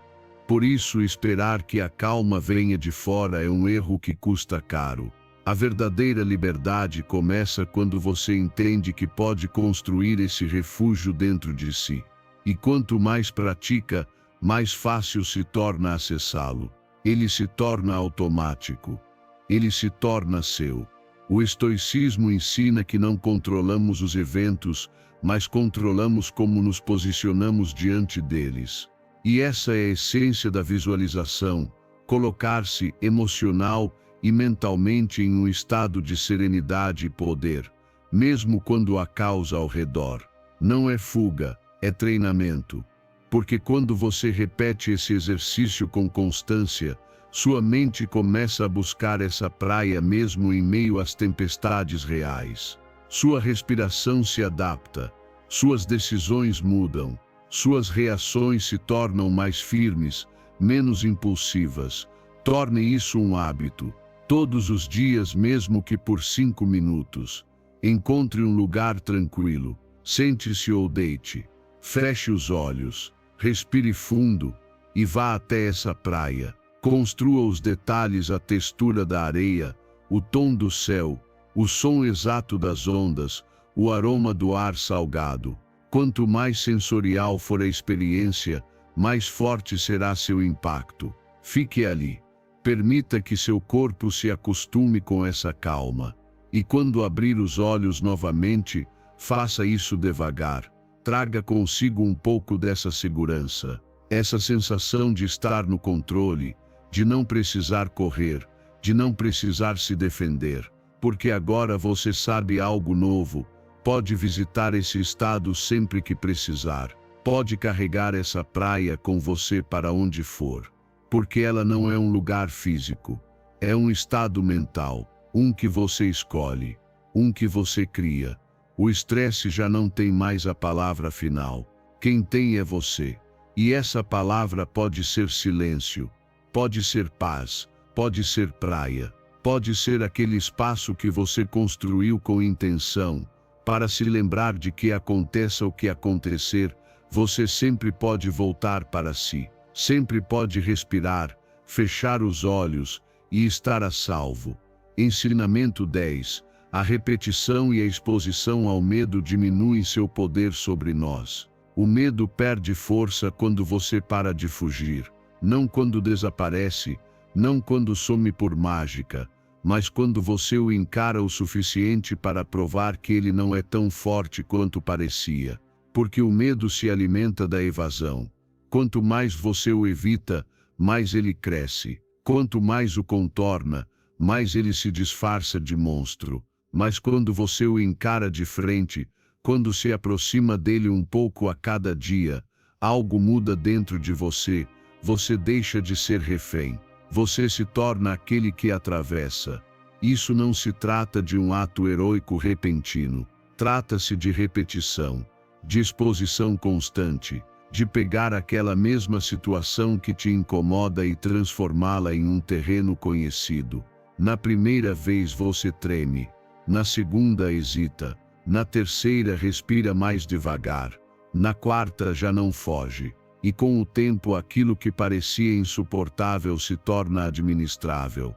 A: Por isso, esperar que a calma venha de fora é um erro que custa caro. A verdadeira liberdade começa quando você entende que pode construir esse refúgio dentro de si. E quanto mais pratica, mais fácil se torna acessá-lo. Ele se torna automático. Ele se torna seu. O estoicismo ensina que não controlamos os eventos, mas controlamos como nos posicionamos diante deles. E essa é a essência da visualização: colocar-se emocional e mentalmente em um estado de serenidade e poder, mesmo quando há caos ao redor. Não é fuga, é treinamento. Porque quando você repete esse exercício com constância, sua mente começa a buscar essa praia mesmo em meio às tempestades reais. Sua respiração se adapta, suas decisões mudam, suas reações se tornam mais firmes, menos impulsivas. Torne isso um hábito. Todos os dias, mesmo que por 5 minutos. Encontre um lugar tranquilo. Sente-se ou deite. Feche os olhos. Respire fundo e vá até essa praia. Construa os detalhes, a textura da areia, o tom do céu, o som exato das ondas, o aroma do ar salgado. Quanto mais sensorial for a experiência, mais forte será seu impacto. Fique ali. Permita que seu corpo se acostume com essa calma. E quando abrir os olhos novamente, faça isso devagar. Traga consigo um pouco dessa segurança, essa sensação de estar no controle, de não precisar correr, de não precisar se defender, porque agora você sabe algo novo. Pode visitar esse estado sempre que precisar. Pode carregar essa praia com você para onde for. Porque ela não é um lugar físico. É um estado mental, um que você escolhe, um que você cria. O estresse já não tem mais a palavra final. Quem tem é você. E essa palavra pode ser silêncio, pode ser paz, pode ser praia, pode ser aquele espaço que você construiu com intenção, para se lembrar de que aconteça o que acontecer, você sempre pode voltar para si, sempre pode respirar, fechar os olhos e estar a salvo. Ensinamento 10. A repetição e a exposição ao medo diminuem seu poder sobre nós. O medo perde força quando você para de fugir, não quando desaparece, não quando some por mágica, mas quando você o encara o suficiente para provar que ele não é tão forte quanto parecia. Porque o medo se alimenta da evasão. Quanto mais você o evita, mais ele cresce. Quanto mais o contorna, mais ele se disfarça de monstro. Mas quando você o encara de frente, quando se aproxima dele um pouco a cada dia, algo muda dentro de você, você deixa de ser refém. Você se torna aquele que atravessa. Isso não se trata de um ato heróico repentino. Trata-se de repetição, de exposição constante, de pegar aquela mesma situação que te incomoda e transformá-la em um terreno conhecido. Na primeira vez você treme, na segunda hesita, na terceira respira mais devagar, na quarta já não foge. E com o tempo aquilo que parecia insuportável se torna administrável.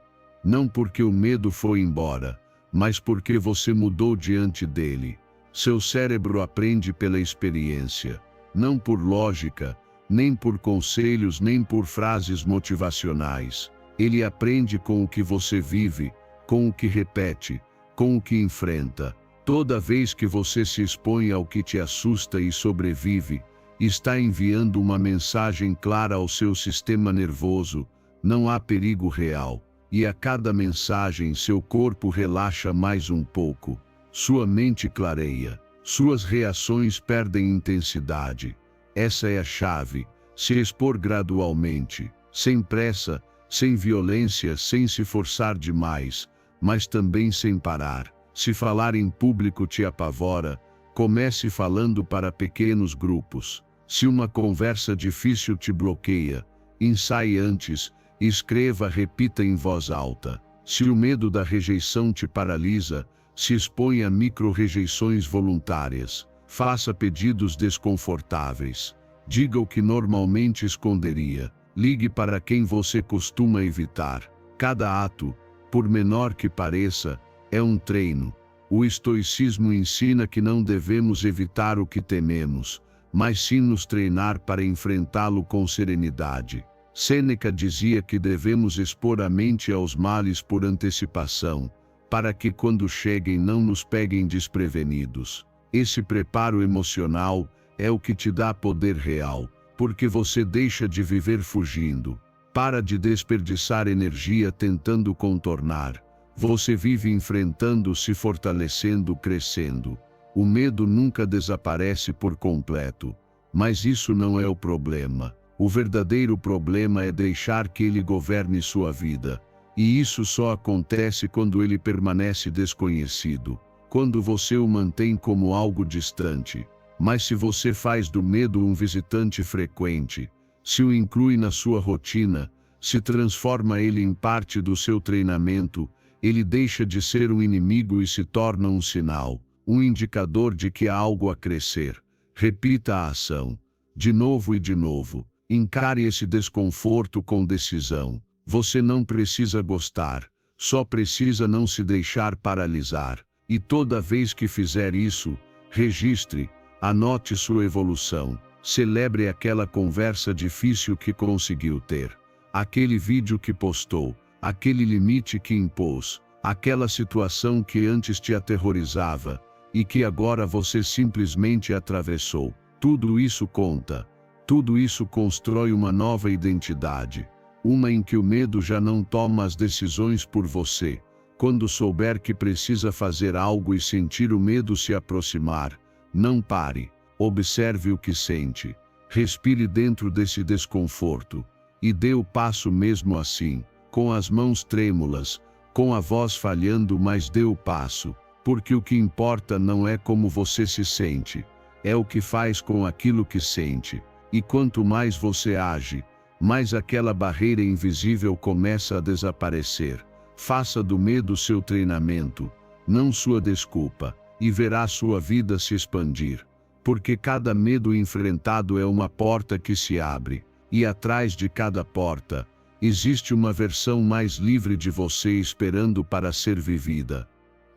A: Não porque o medo foi embora, mas porque você mudou diante dele. Seu cérebro aprende pela experiência, não por lógica, nem por conselhos, nem por frases motivacionais. Ele aprende com o que você vive, com o que repete, com o que enfrenta. Toda vez que você se expõe ao que te assusta e sobrevive, está enviando uma mensagem clara ao seu sistema nervoso: não há perigo real. E a cada mensagem seu corpo relaxa mais um pouco. Sua mente clareia. Suas reações perdem intensidade. Essa é a chave. Se expor gradualmente, sem pressa, sem violência, sem se forçar demais, mas também sem parar. Se falar em público te apavora, comece falando para pequenos grupos. Se uma conversa difícil te bloqueia, ensaie antes, escreva, repita em voz alta. Se o medo da rejeição te paralisa, se exponha a micro-rejeições voluntárias. Faça pedidos desconfortáveis. Diga o que normalmente esconderia. Ligue para quem você costuma evitar. Cada ato, por menor que pareça, é um treino. O estoicismo ensina que não devemos evitar o que tememos, mas sim nos treinar para enfrentá-lo com serenidade. Sêneca dizia que devemos expor a mente aos males por antecipação, para que quando cheguem não nos peguem desprevenidos. Esse preparo emocional é o que te dá poder real, porque você deixa de viver fugindo, para de desperdiçar energia tentando contornar. Você vive enfrentando, se fortalecendo, crescendo. O medo nunca desaparece por completo, mas isso não é o problema. O verdadeiro problema é deixar que ele governe sua vida. E isso só acontece quando ele permanece desconhecido, quando você o mantém como algo distante. Mas se você faz do medo um visitante frequente, se o inclui na sua rotina, se transforma ele em parte do seu treinamento, ele deixa de ser um inimigo e se torna um sinal, um indicador de que há algo a crescer. Repita a ação, de novo e de novo. Encare esse desconforto com decisão. Você não precisa gostar, só precisa não se deixar paralisar. E toda vez que fizer isso, registre, anote sua evolução. Celebre aquela conversa difícil que conseguiu ter, aquele vídeo que postou, aquele limite que impôs, aquela situação que antes te aterrorizava e que agora você simplesmente atravessou. Tudo isso conta. Tudo isso constrói uma nova identidade, uma em que o medo já não toma as decisões por você. Quando souber que precisa fazer algo e sentir o medo se aproximar, não pare, observe o que sente, respire dentro desse desconforto e dê o passo mesmo assim, com as mãos trêmulas, com a voz falhando, mas dê o passo, porque o que importa não é como você se sente, é o que faz com aquilo que sente. E quanto mais você age, mais aquela barreira invisível começa a desaparecer. Faça do medo seu treinamento, não sua desculpa, e verá sua vida se expandir. Porque cada medo enfrentado é uma porta que se abre, e atrás de cada porta, existe uma versão mais livre de você esperando para ser vivida.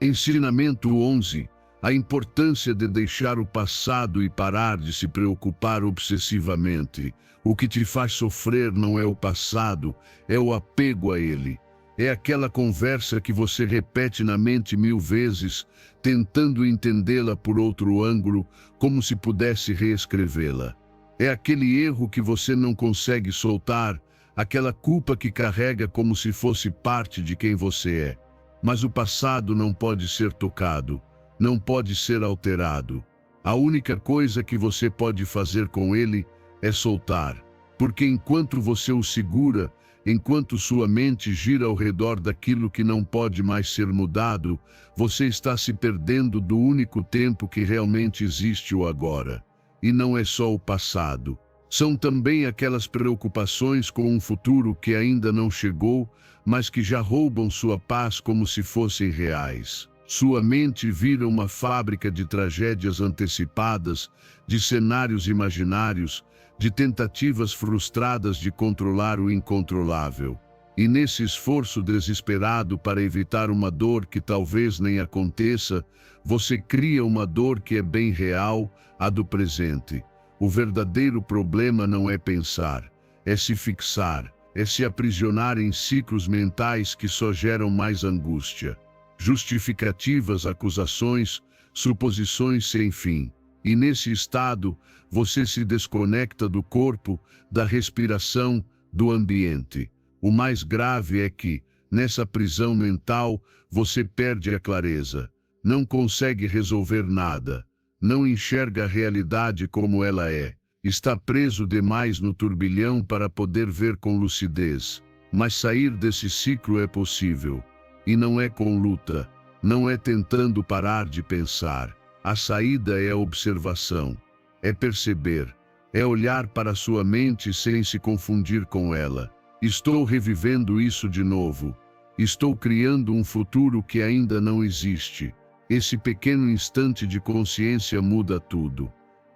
A: Ensinamento 11. A importância de deixar o passado e parar de se preocupar obsessivamente. O que te faz sofrer não é o passado, é o apego a ele. É aquela conversa que você repete na mente 1000 vezes, tentando entendê-la por outro ângulo, como se pudesse reescrevê-la. É aquele erro que você não consegue soltar, aquela culpa que carrega como se fosse parte de quem você é. Mas o passado não pode ser tocado. Não pode ser alterado. A única coisa que você pode fazer com ele é soltar, porque enquanto você o segura, enquanto sua mente gira ao redor daquilo que não pode mais ser mudado, você está se perdendo do único tempo que realmente existe, o agora. E não é só o passado. São também aquelas preocupações com um futuro que ainda não chegou, mas que já roubam sua paz como se fossem reais. Sua mente vira uma fábrica de tragédias antecipadas, de cenários imaginários, de tentativas frustradas de controlar o incontrolável. E nesse esforço desesperado para evitar uma dor que talvez nem aconteça, você cria uma dor que é bem real, a do presente. O verdadeiro problema não é pensar, é se fixar, é se aprisionar em ciclos mentais que só geram mais angústia. Justificativas, acusações, suposições sem fim. E nesse estado, você se desconecta do corpo, da respiração, do ambiente. O mais grave é que, nessa prisão mental, você perde a clareza. Não consegue resolver nada. Não enxerga a realidade como ela é. Está preso demais no turbilhão para poder ver com lucidez. Mas sair desse ciclo é possível. E não é com luta. Não é tentando parar de pensar. A saída é a observação. É perceber. É olhar para sua mente sem se confundir com ela. Estou revivendo isso de novo. Estou criando um futuro que ainda não existe. Esse pequeno instante de consciência muda tudo.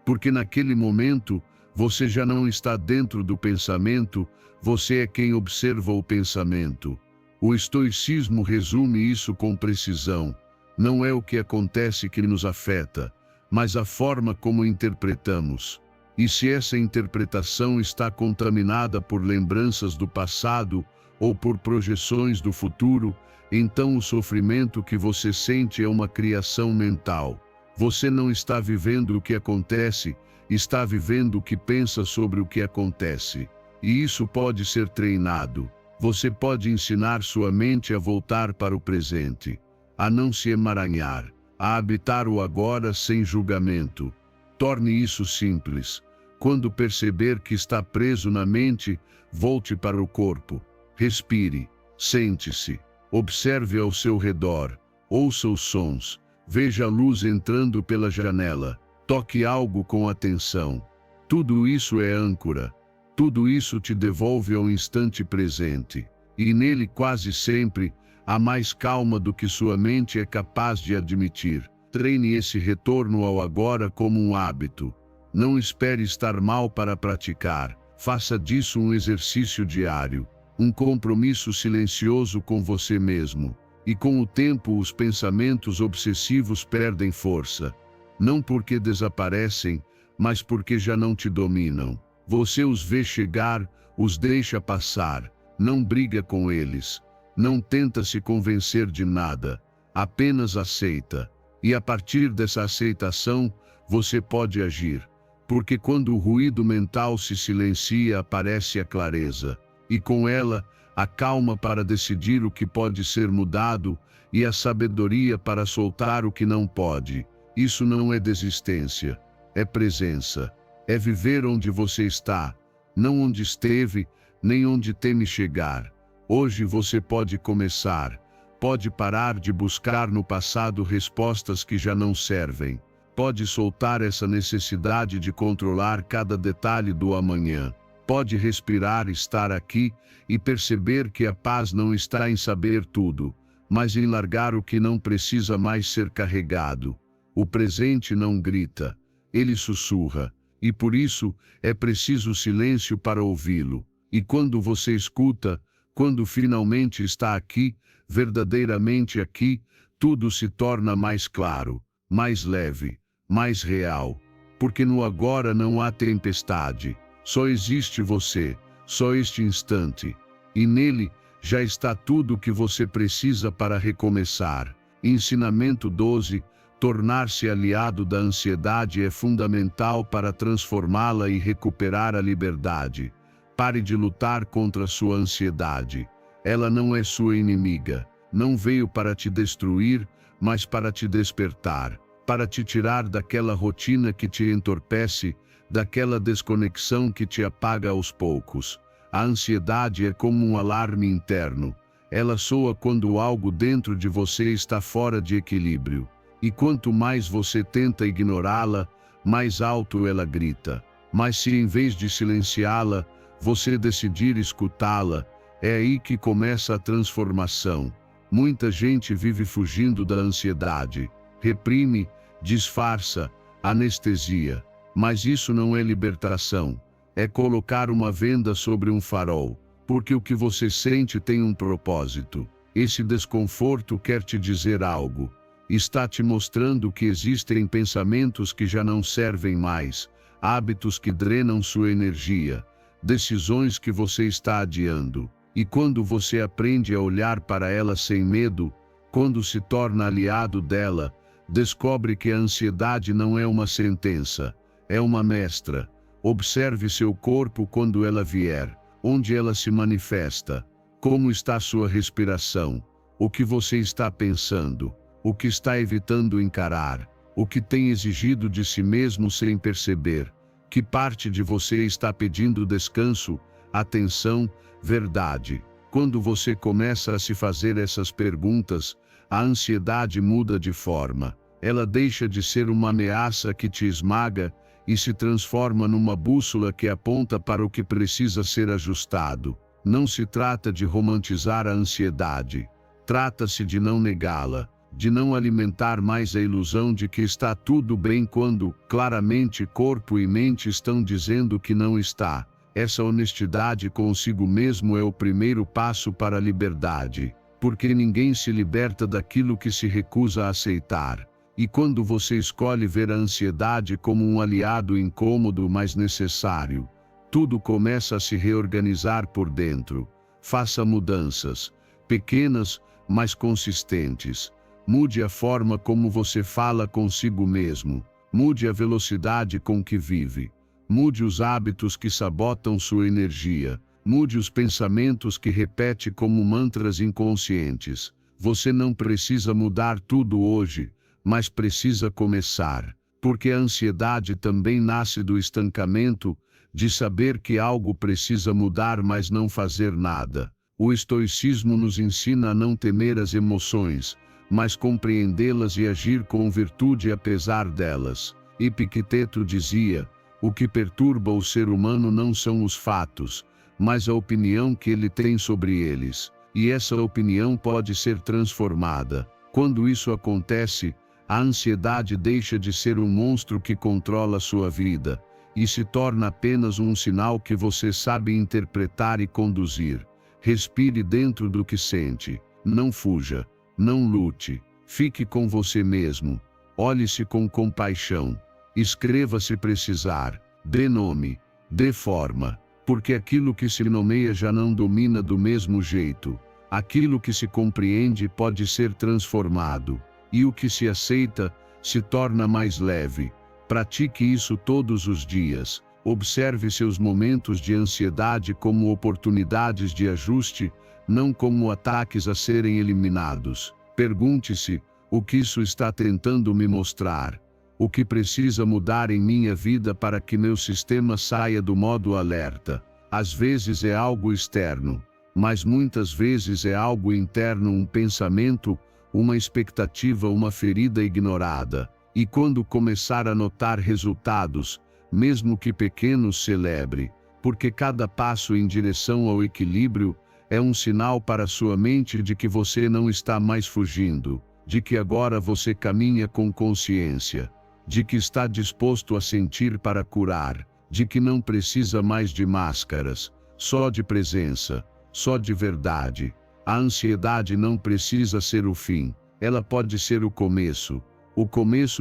A: Porque naquele momento, você já não está dentro do pensamento, você é quem observa o pensamento. O estoicismo resume isso com precisão. Não é o que acontece que nos afeta, mas a forma como interpretamos. E se essa interpretação está contaminada por lembranças do passado ou por projeções do futuro, então o sofrimento que você sente é uma criação mental. Você não está vivendo o que acontece, está vivendo o que pensa sobre o que acontece. E isso pode ser treinado. Você pode ensinar sua mente a voltar para o presente, a não se emaranhar, a habitar o agora sem julgamento. Torne isso simples. Quando perceber que está preso na mente, volte para o corpo. Respire, sente-se, observe ao seu redor, ouça os sons, veja a luz entrando pela janela, toque algo com atenção. Tudo isso é âncora. Tudo isso te devolve ao instante presente. E nele quase sempre, há mais calma do que sua mente é capaz de admitir. Treine esse retorno ao agora como um hábito. Não espere estar mal para praticar. Faça disso um exercício diário, um compromisso silencioso com você mesmo. E com o tempo os pensamentos obsessivos perdem força. Não porque desaparecem, mas porque já não te dominam. Você os vê chegar, os deixa passar, não briga com eles. Não tenta se convencer de nada, apenas aceita. E a partir dessa aceitação, você pode agir. Porque quando o ruído mental se silencia, aparece a clareza. E com ela, a calma para decidir o que pode ser mudado e a sabedoria para soltar o que não pode. Isso não é desistência, é presença. É viver onde você está, não onde esteve, nem onde teme chegar. Hoje você pode começar, pode parar de buscar no passado respostas que já não servem. Pode soltar essa necessidade de controlar cada detalhe do amanhã. Pode respirar, estar aqui e perceber que a paz não está em saber tudo, mas em largar o que não precisa mais ser carregado. O presente não grita, ele sussurra, e por isso é preciso silêncio para ouvi-lo. E quando você escuta, quando finalmente está aqui, verdadeiramente aqui, tudo se torna mais claro, mais leve, mais real. Porque no agora não há tempestade, só existe você, só este instante. E nele já está tudo o que você precisa para recomeçar. Ensinamento 12. Tornar-se aliado da ansiedade é fundamental para transformá-la e recuperar a liberdade. Pare de lutar contra sua ansiedade. Ela não é sua inimiga. Não veio para te destruir, mas para te despertar, para te tirar daquela rotina que te entorpece, daquela desconexão que te apaga aos poucos. A ansiedade é como um alarme interno. Ela soa quando algo dentro de você está fora de equilíbrio. E quanto mais você tenta ignorá-la, mais alto ela grita. Mas se em vez de silenciá-la, você decidir escutá-la, é aí que começa a transformação. Muita gente vive fugindo da ansiedade. Reprime, disfarça, anestesia. Mas isso não é libertação. É colocar uma venda sobre um farol. porque o que você sente tem um propósito. Esse desconforto quer te dizer algo. Está te mostrando que existem pensamentos que já não servem mais, hábitos que drenam sua energia, decisões que você está adiando. E quando você aprende a olhar para ela sem medo, quando se torna aliado dela, descobre que a ansiedade não é uma sentença, é uma mestra. Observe seu corpo quando ela vier, onde ela se manifesta, como está sua respiração, o que você está pensando, o que está evitando encarar, o que tem exigido de si mesmo sem perceber, que parte de você está pedindo descanso, atenção, verdade. Quando você começa a se fazer essas perguntas, a ansiedade muda de forma. Ela deixa de ser uma ameaça que te esmaga e se transforma numa bússola que aponta para o que precisa ser ajustado. Não se trata de romantizar a ansiedade. Trata-se de não negá-la, de não alimentar mais a ilusão de que está tudo bem quando, claramente, corpo e mente estão dizendo que não está. Essa honestidade consigo mesmo é o primeiro passo para a liberdade, porque ninguém se liberta daquilo que se recusa a aceitar. E quando você escolhe ver a ansiedade como um aliado incômodo, mas necessário, tudo começa a se reorganizar por dentro. Faça mudanças, pequenas, mas consistentes. Mude a forma como você fala consigo mesmo. Mude a velocidade com que vive. Mude os hábitos que sabotam sua energia. Mude os pensamentos que repete como mantras inconscientes. Você não precisa mudar tudo hoje, mas precisa começar, porque a ansiedade também nasce do estancamento, de saber que algo precisa mudar mas não fazer nada. O estoicismo nos ensina a não temer as emoções, mas compreendê-las e agir com virtude apesar delas. Epicteto dizia: o que perturba o ser humano não são os fatos, mas a opinião que ele tem sobre eles. E essa opinião pode ser transformada. Quando isso acontece, a ansiedade deixa de ser um monstro que controla sua vida, e se torna apenas um sinal que você sabe interpretar e conduzir. Respire dentro do que sente. Não fuja. Não lute. Fique com você mesmo. Olhe-se com compaixão. Escreva se precisar. Dê nome. Dê forma. Porque aquilo que se nomeia já não domina do mesmo jeito. Aquilo que se compreende pode ser transformado. E o que se aceita se torna mais leve. Pratique isso todos os dias. Observe seus momentos de ansiedade como oportunidades de ajuste, não como ataques a serem eliminados. Pergunte-se: o que isso está tentando me mostrar? O que precisa mudar em minha vida para que meu sistema saia do modo alerta? Às vezes é algo externo, mas muitas vezes é algo interno, um pensamento, uma expectativa, uma ferida ignorada. E quando começar a notar resultados, mesmo que pequenos, celebre, porque cada passo em direção ao equilíbrio é um sinal para sua mente de que você não está mais fugindo, de que agora você caminha com consciência, de que está disposto a sentir para curar, de que não precisa mais de máscaras, só de presença, só de verdade. A ansiedade não precisa ser o fim, ela pode ser o começo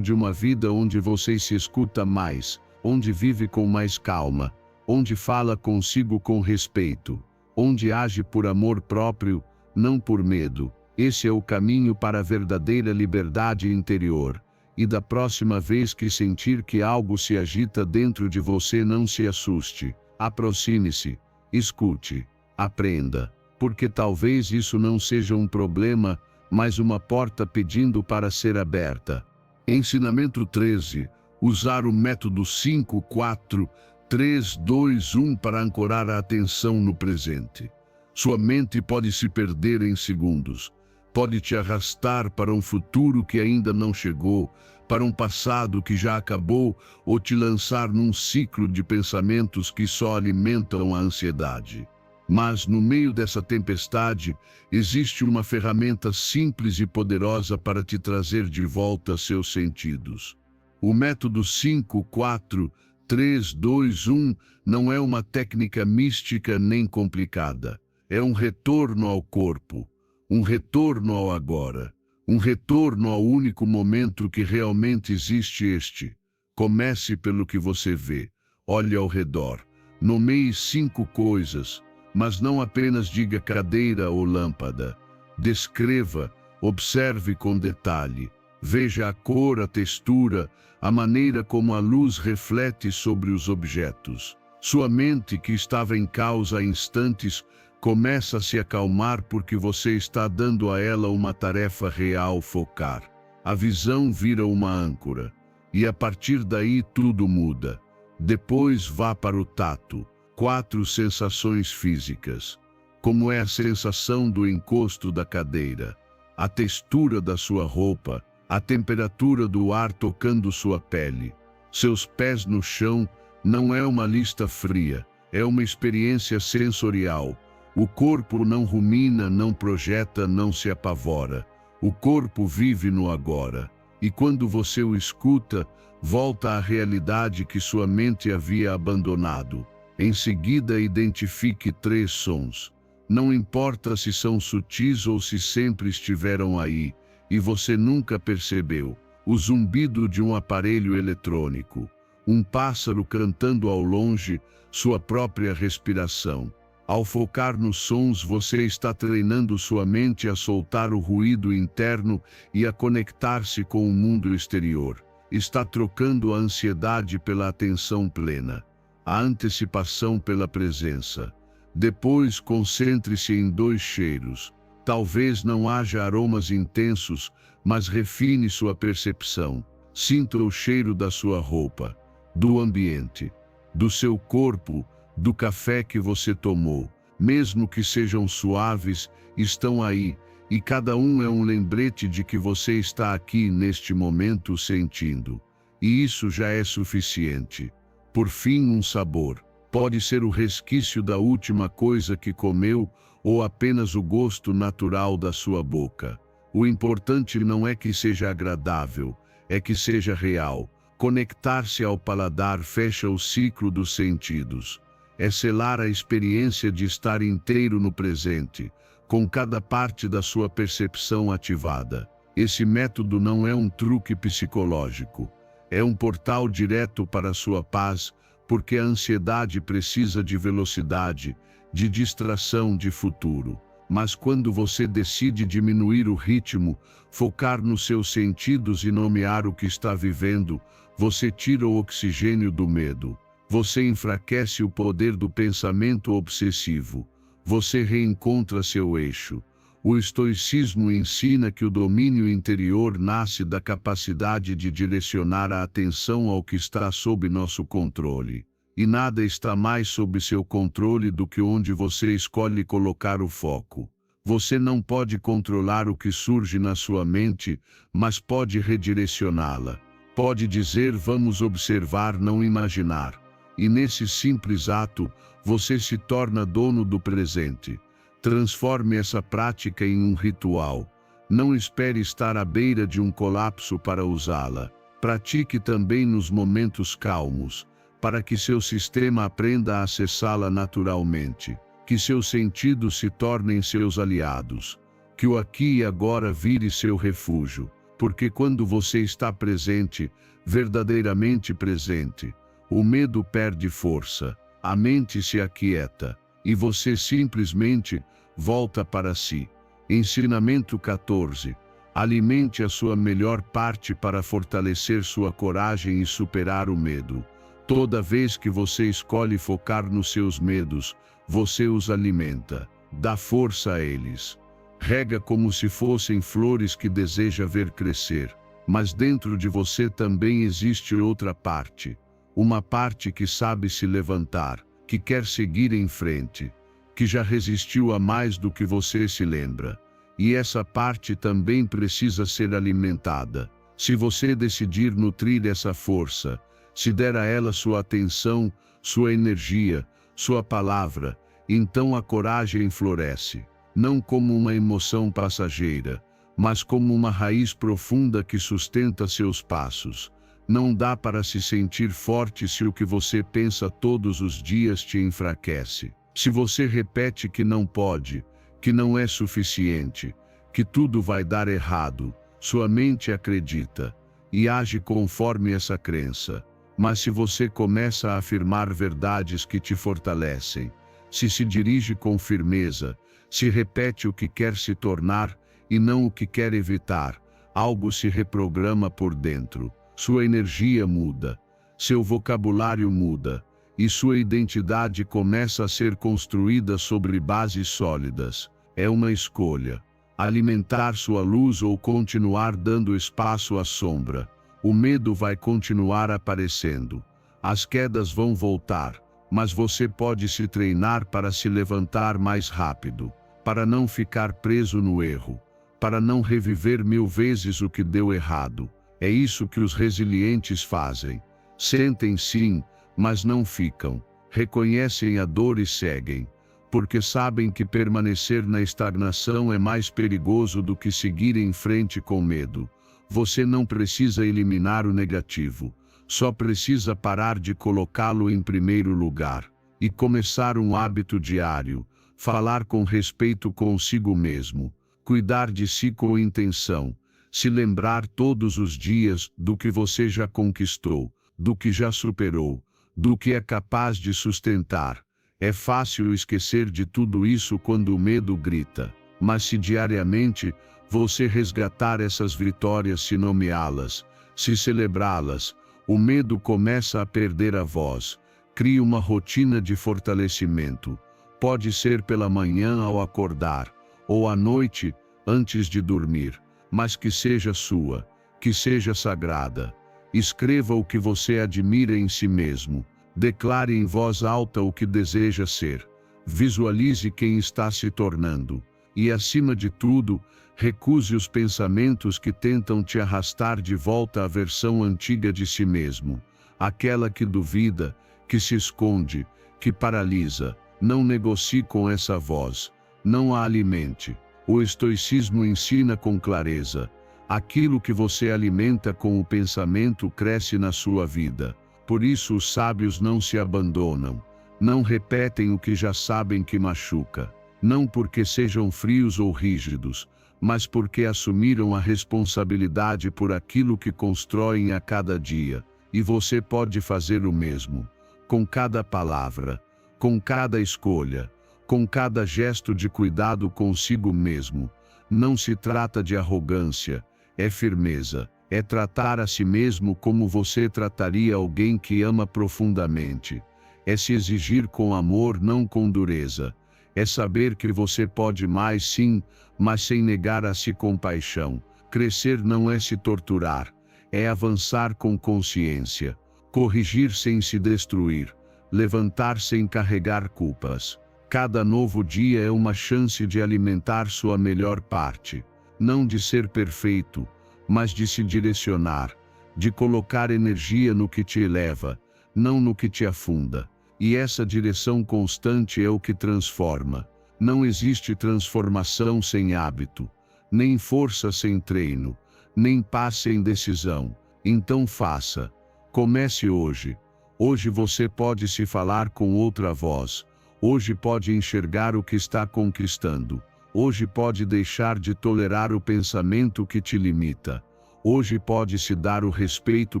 A: de uma vida onde você se escuta mais, onde vive com mais calma, onde fala consigo com respeito, onde age por amor próprio, não por medo. Esse é o caminho para a verdadeira liberdade interior. E da próxima vez que sentir que algo se agita dentro de você, não se assuste. Aproxime-se, escute, aprenda, porque talvez isso não seja um problema, mas uma porta pedindo para ser aberta. Ensinamento 13. Usar o método 5, 4, 3, 2, 1 para ancorar a atenção no presente. Sua mente pode se perder em segundos. Pode te arrastar para um futuro que ainda não chegou, para um passado que já acabou, ou te lançar num ciclo de pensamentos que só alimentam a ansiedade. Mas no meio dessa tempestade, existe uma ferramenta simples e poderosa para te trazer de volta a seus sentidos. O método 5, 4, 3, 2, 1 não é uma técnica mística nem complicada. É um retorno ao corpo, um retorno ao agora, um retorno ao único momento que realmente existe. Comece pelo que você vê. Olhe ao redor. Nomeie 5 coisas, mas não apenas diga cadeira ou lâmpada. Descreva, observe com detalhe. Veja a cor, a textura, a maneira como a luz reflete sobre os objetos. Sua mente, que estava em causa há instantes, começa a se acalmar porque você está dando a ela uma tarefa real: focar. A visão vira uma âncora. E a partir daí tudo muda. Depois vá para o tato. 4 sensações físicas. Como é a sensação do encosto da cadeira, a textura da sua roupa, a temperatura do ar tocando sua pele, seus pés no chão. Não é uma lista fria, é uma experiência sensorial. O corpo não rumina, não projeta, não se apavora. O corpo vive no agora. E quando você o escuta, volta à realidade que sua mente havia abandonado. Em seguida, identifique 3 sons. Não importa se são sutis ou se sempre estiveram aí, e você nunca percebeu. O zumbido de um aparelho eletrônico, um pássaro cantando ao longe, sua própria respiração. Ao focar nos sons, você está treinando sua mente a soltar o ruído interno e a conectar-se com o mundo exterior. Está trocando a ansiedade pela atenção plena, a antecipação pela presença. Depois, concentre-se em 2 cheiros. Talvez não haja aromas intensos, mas refine sua percepção. Sinta o cheiro da sua roupa, do ambiente, do seu corpo, do café que você tomou. Mesmo que sejam suaves, estão aí, e cada um é um lembrete de que você está aqui neste momento sentindo. E isso já é suficiente. Por fim, um sabor. Pode ser o resquício da última coisa que comeu ou apenas o gosto natural da sua boca. O importante não é que seja agradável, é que seja real. Conectar-se ao paladar fecha o ciclo dos sentidos. É selar a experiência de estar inteiro no presente, com cada parte da sua percepção ativada. Esse método não é um truque psicológico. É um portal direto para a sua paz, porque a ansiedade precisa de velocidade, de distração, de futuro. Mas quando você decide diminuir o ritmo, focar nos seus sentidos e nomear o que está vivendo, você tira o oxigênio do medo. Você enfraquece o poder do pensamento obsessivo. Você reencontra seu eixo. O estoicismo ensina que o domínio interior nasce da capacidade de direcionar a atenção ao que está sob nosso controle. E nada está mais sob seu controle do que onde você escolhe colocar o foco. Você não pode controlar o que surge na sua mente, mas pode redirecioná-la. Pode dizer: vamos observar, não imaginar. E nesse simples ato, você se torna dono do presente. Transforme essa prática em um ritual. Não espere estar à beira de um colapso para usá-la. Pratique também nos momentos calmos, para que seu sistema aprenda a acessá-la naturalmente. Que seus sentidos se tornem seus aliados. Que o aqui e agora vire seu refúgio. Porque quando você está presente, verdadeiramente presente, o medo perde força, a mente se aquieta, e você simplesmente volta para si. Ensinamento 14. Alimente a sua melhor parte para fortalecer sua coragem e superar o medo. Toda vez que você escolhe focar nos seus medos, você os alimenta, dá força a eles. Rega como se fossem flores que deseja ver crescer. Mas dentro de você também existe outra parte. Uma parte que sabe se levantar, que quer seguir em frente, que já resistiu a mais do que você se lembra. E essa parte também precisa ser alimentada. Se você decidir nutrir essa força, se der a ela sua atenção, sua energia, sua palavra, então a coragem floresce, não como uma emoção passageira, mas como uma raiz profunda que sustenta seus passos. Não dá para se sentir forte se o que você pensa todos os dias te enfraquece. Se você repete que não pode, que não é suficiente, que tudo vai dar errado, sua mente acredita e age conforme essa crença. Mas se você começa a afirmar verdades que te fortalecem, se dirige com firmeza, se repete o que quer se tornar e não o que quer evitar, algo se reprograma por dentro. Sua energia muda, seu vocabulário muda, e sua identidade começa a ser construída sobre bases sólidas. É uma escolha: alimentar sua luz ou continuar dando espaço à sombra. O medo vai continuar aparecendo. As quedas vão voltar, mas você pode se treinar para se levantar mais rápido, para não ficar preso no erro, para não reviver 1000 vezes o que deu errado. É isso que os resilientes fazem. Sentem sim, mas não ficam. Reconhecem a dor e seguem, porque sabem que permanecer na estagnação é mais perigoso do que seguir em frente com medo. Você não precisa eliminar o negativo, só precisa parar de colocá-lo em primeiro lugar e começar um hábito diário: falar com respeito consigo mesmo, cuidar de si com intenção, se lembrar todos os dias do que você já conquistou, do que já superou, do que é capaz de sustentar. É fácil esquecer de tudo isso quando o medo grita, mas se diariamente você resgatar essas vitórias, se nomeá-las, se celebrá-las, o medo começa a perder a voz. Crie uma rotina de fortalecimento. Pode ser pela manhã ao acordar, ou à noite, antes de dormir, mas que seja sua, que seja sagrada. Escreva o que você admira em si mesmo. Declare em voz alta o que deseja ser. Visualize quem está se tornando. E, acima de tudo, recuse os pensamentos que tentam te arrastar de volta à versão antiga de si mesmo. Aquela que duvida, que se esconde, que paralisa. Não negocie com essa voz. Não a alimente. O estoicismo ensina com clareza: aquilo que você alimenta com o pensamento cresce na sua vida. Por isso os sábios não se abandonam. Não repetem o que já sabem que machuca. Não porque sejam frios ou rígidos, mas porque assumiram a responsabilidade por aquilo que constroem a cada dia. E você pode fazer o mesmo. Com cada palavra, com cada escolha, com cada gesto de cuidado consigo mesmo. Não se trata de arrogância, é firmeza, é tratar a si mesmo como você trataria alguém que ama profundamente. É se exigir com amor, não com dureza. É saber que você pode mais sim, mas sem negar a si compaixão. Crescer não é se torturar, é avançar com consciência. Corrigir sem se destruir, levantar sem carregar culpas. Cada novo dia é uma chance de alimentar sua melhor parte. Não de ser perfeito, mas de se direcionar, de colocar energia no que te eleva, não no que te afunda. E essa direção constante é o que transforma. Não existe transformação sem hábito, nem força sem treino, nem paz sem decisão. Então faça. Comece hoje. Hoje você pode se falar com outra voz. Hoje pode enxergar o que está conquistando. Hoje pode deixar de tolerar o pensamento que te limita. Hoje pode se dar o respeito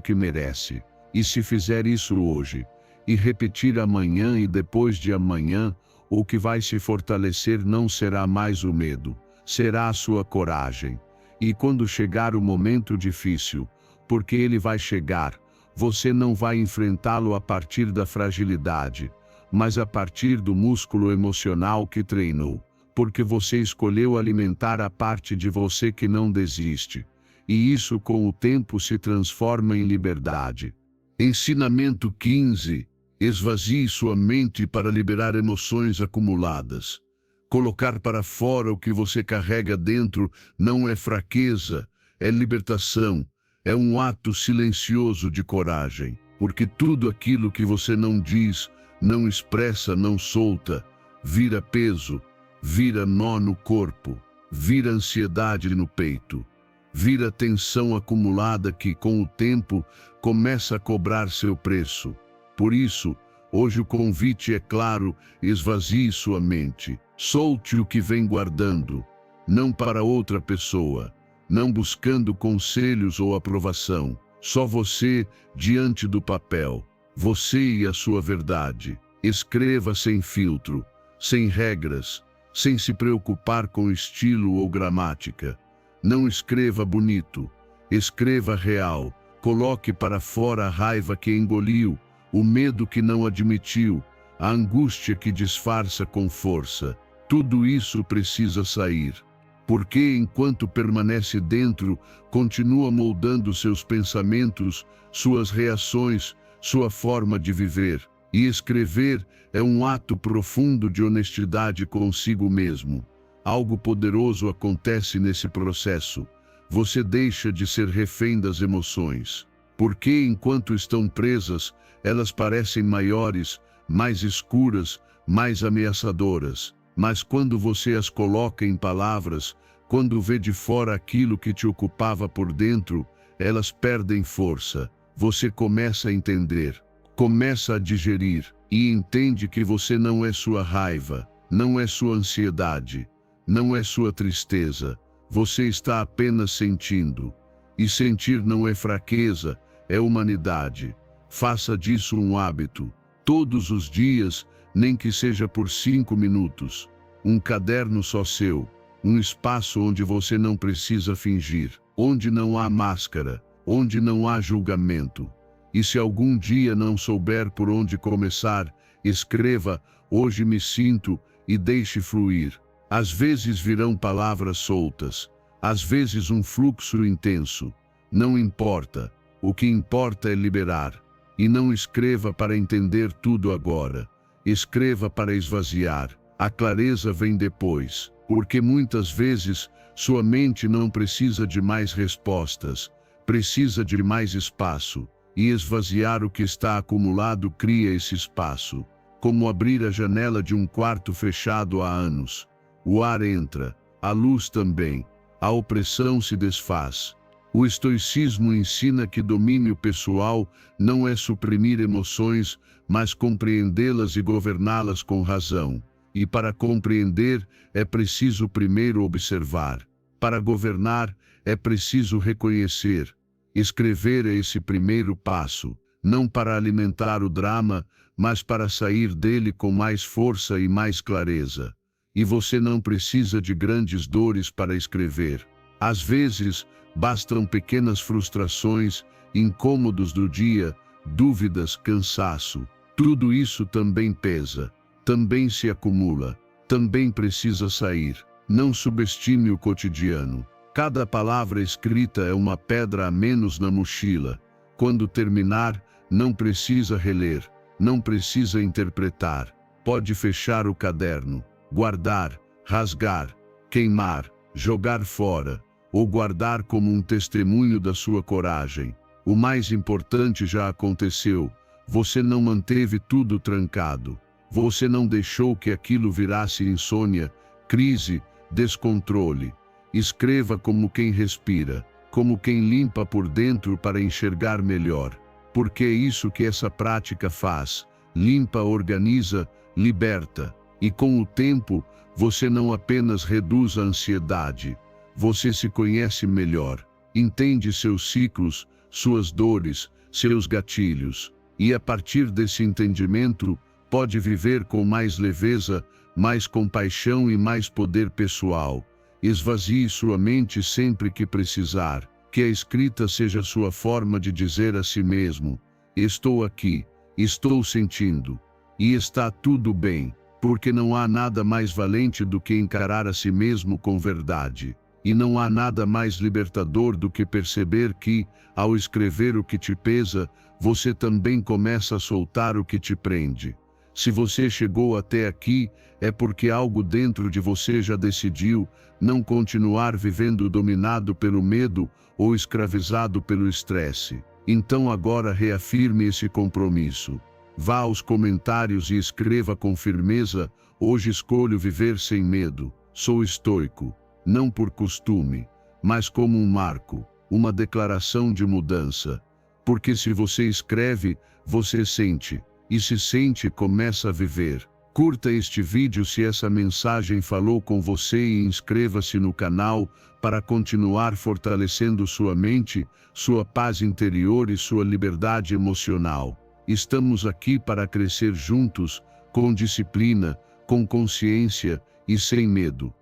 A: que merece. E se fizer isso hoje, e repetir amanhã e depois de amanhã, o que vai se fortalecer não será mais o medo, será a sua coragem. E quando chegar o momento difícil, porque ele vai chegar, você não vai enfrentá-lo a partir da fragilidade, mas a partir do músculo emocional que treinou, porque você escolheu alimentar a parte de você que não desiste. E isso com o tempo se transforma em liberdade. Ensinamento 15. Esvazie sua mente para liberar emoções acumuladas. Colocar para fora o que você carrega dentro não é fraqueza, é libertação. É um ato silencioso de coragem, porque tudo aquilo que você não diz, não expressa, não solta, vira peso, vira nó no corpo, vira ansiedade no peito, vira tensão acumulada que, com o tempo, começa a cobrar seu preço. Por isso, hoje o convite é claro: esvazie sua mente. Solte o que vem guardando, não para outra pessoa, não buscando conselhos ou aprovação. Só você diante do papel, você e a sua verdade. Escreva sem filtro, sem regras, sem se preocupar com estilo ou gramática. Não escreva bonito, escreva real. Coloque para fora a raiva que engoliu, o medo que não admitiu, a angústia que disfarça com força. Tudo isso precisa sair, porque enquanto permanece dentro, continua moldando seus pensamentos, suas reações, sua forma de viver. E escrever é um ato profundo de honestidade consigo mesmo. Algo poderoso acontece nesse processo. Você deixa de ser refém das emoções, porque enquanto estão presas, elas parecem maiores, mais escuras, mais ameaçadoras. Mas quando você as coloca em palavras, quando vê de fora aquilo que te ocupava por dentro, elas perdem força. Você começa a entender, começa a digerir, e entende que você não é sua raiva, não é sua ansiedade, não é sua tristeza. Você está apenas sentindo. E sentir não é fraqueza, é humanidade. Faça disso um hábito. Todos os dias, nem que seja por 5 minutos. Um caderno só seu. Um espaço onde você não precisa fingir. Onde não há máscara. Onde não há julgamento. E se algum dia não souber por onde começar, escreva: hoje me sinto, e deixe fluir. Às vezes virão palavras soltas. Às vezes um fluxo intenso. Não importa. O que importa é liberar. E não escreva para entender tudo agora. Escreva para esvaziar. A clareza vem depois, porque muitas vezes sua mente não precisa de mais respostas, precisa de mais espaço, e esvaziar o que está acumulado cria esse espaço, como abrir a janela de um quarto fechado há anos. O ar entra, a luz também, a opressão se desfaz. O estoicismo ensina que domínio pessoal não é suprimir emoções, mas compreendê-las e governá-las com razão. E para compreender, é preciso primeiro observar. Para governar, é preciso reconhecer. Escrever é esse primeiro passo, não para alimentar o drama, mas para sair dele com mais força e mais clareza. E você não precisa de grandes dores para escrever. Às vezes, bastam pequenas frustrações, incômodos do dia, dúvidas, cansaço. Tudo isso também pesa. Também se acumula, também precisa sair. Não subestime o cotidiano. Cada palavra escrita é uma pedra a menos na mochila. Quando terminar, não precisa reler, não precisa interpretar. Pode fechar o caderno, guardar, rasgar, queimar, jogar fora, ou guardar como um testemunho da sua coragem. O mais importante já aconteceu. Você não manteve tudo trancado. Você não deixou que aquilo virasse insônia, crise, descontrole. Escreva como quem respira, como quem limpa por dentro para enxergar melhor. Porque é isso que essa prática faz. Limpa, organiza, liberta. E com o tempo, você não apenas reduz a ansiedade. Você se conhece melhor. Entende seus ciclos, suas dores, seus gatilhos. E a partir desse entendimento, pode viver com mais leveza, mais compaixão e mais poder pessoal. Esvazie sua mente sempre que precisar, que a escrita seja sua forma de dizer a si mesmo: estou aqui, estou sentindo, e está tudo bem, porque não há nada mais valente do que encarar a si mesmo com verdade. E não há nada mais libertador do que perceber que, ao escrever o que te pesa, você também começa a soltar o que te prende. Se você chegou até aqui, é porque algo dentro de você já decidiu não continuar vivendo dominado pelo medo ou escravizado pelo estresse. Então agora reafirme esse compromisso. Vá aos comentários e escreva com firmeza: hoje escolho viver sem medo. Sou estoico, não por costume, mas como um marco, uma declaração de mudança. Porque se você escreve, você sente, e se sente, começa a viver. Curta este vídeo se essa mensagem falou com você e inscreva-se no canal para continuar fortalecendo sua mente, sua paz interior e sua liberdade emocional. Estamos aqui para crescer juntos, com disciplina, com consciência e sem medo.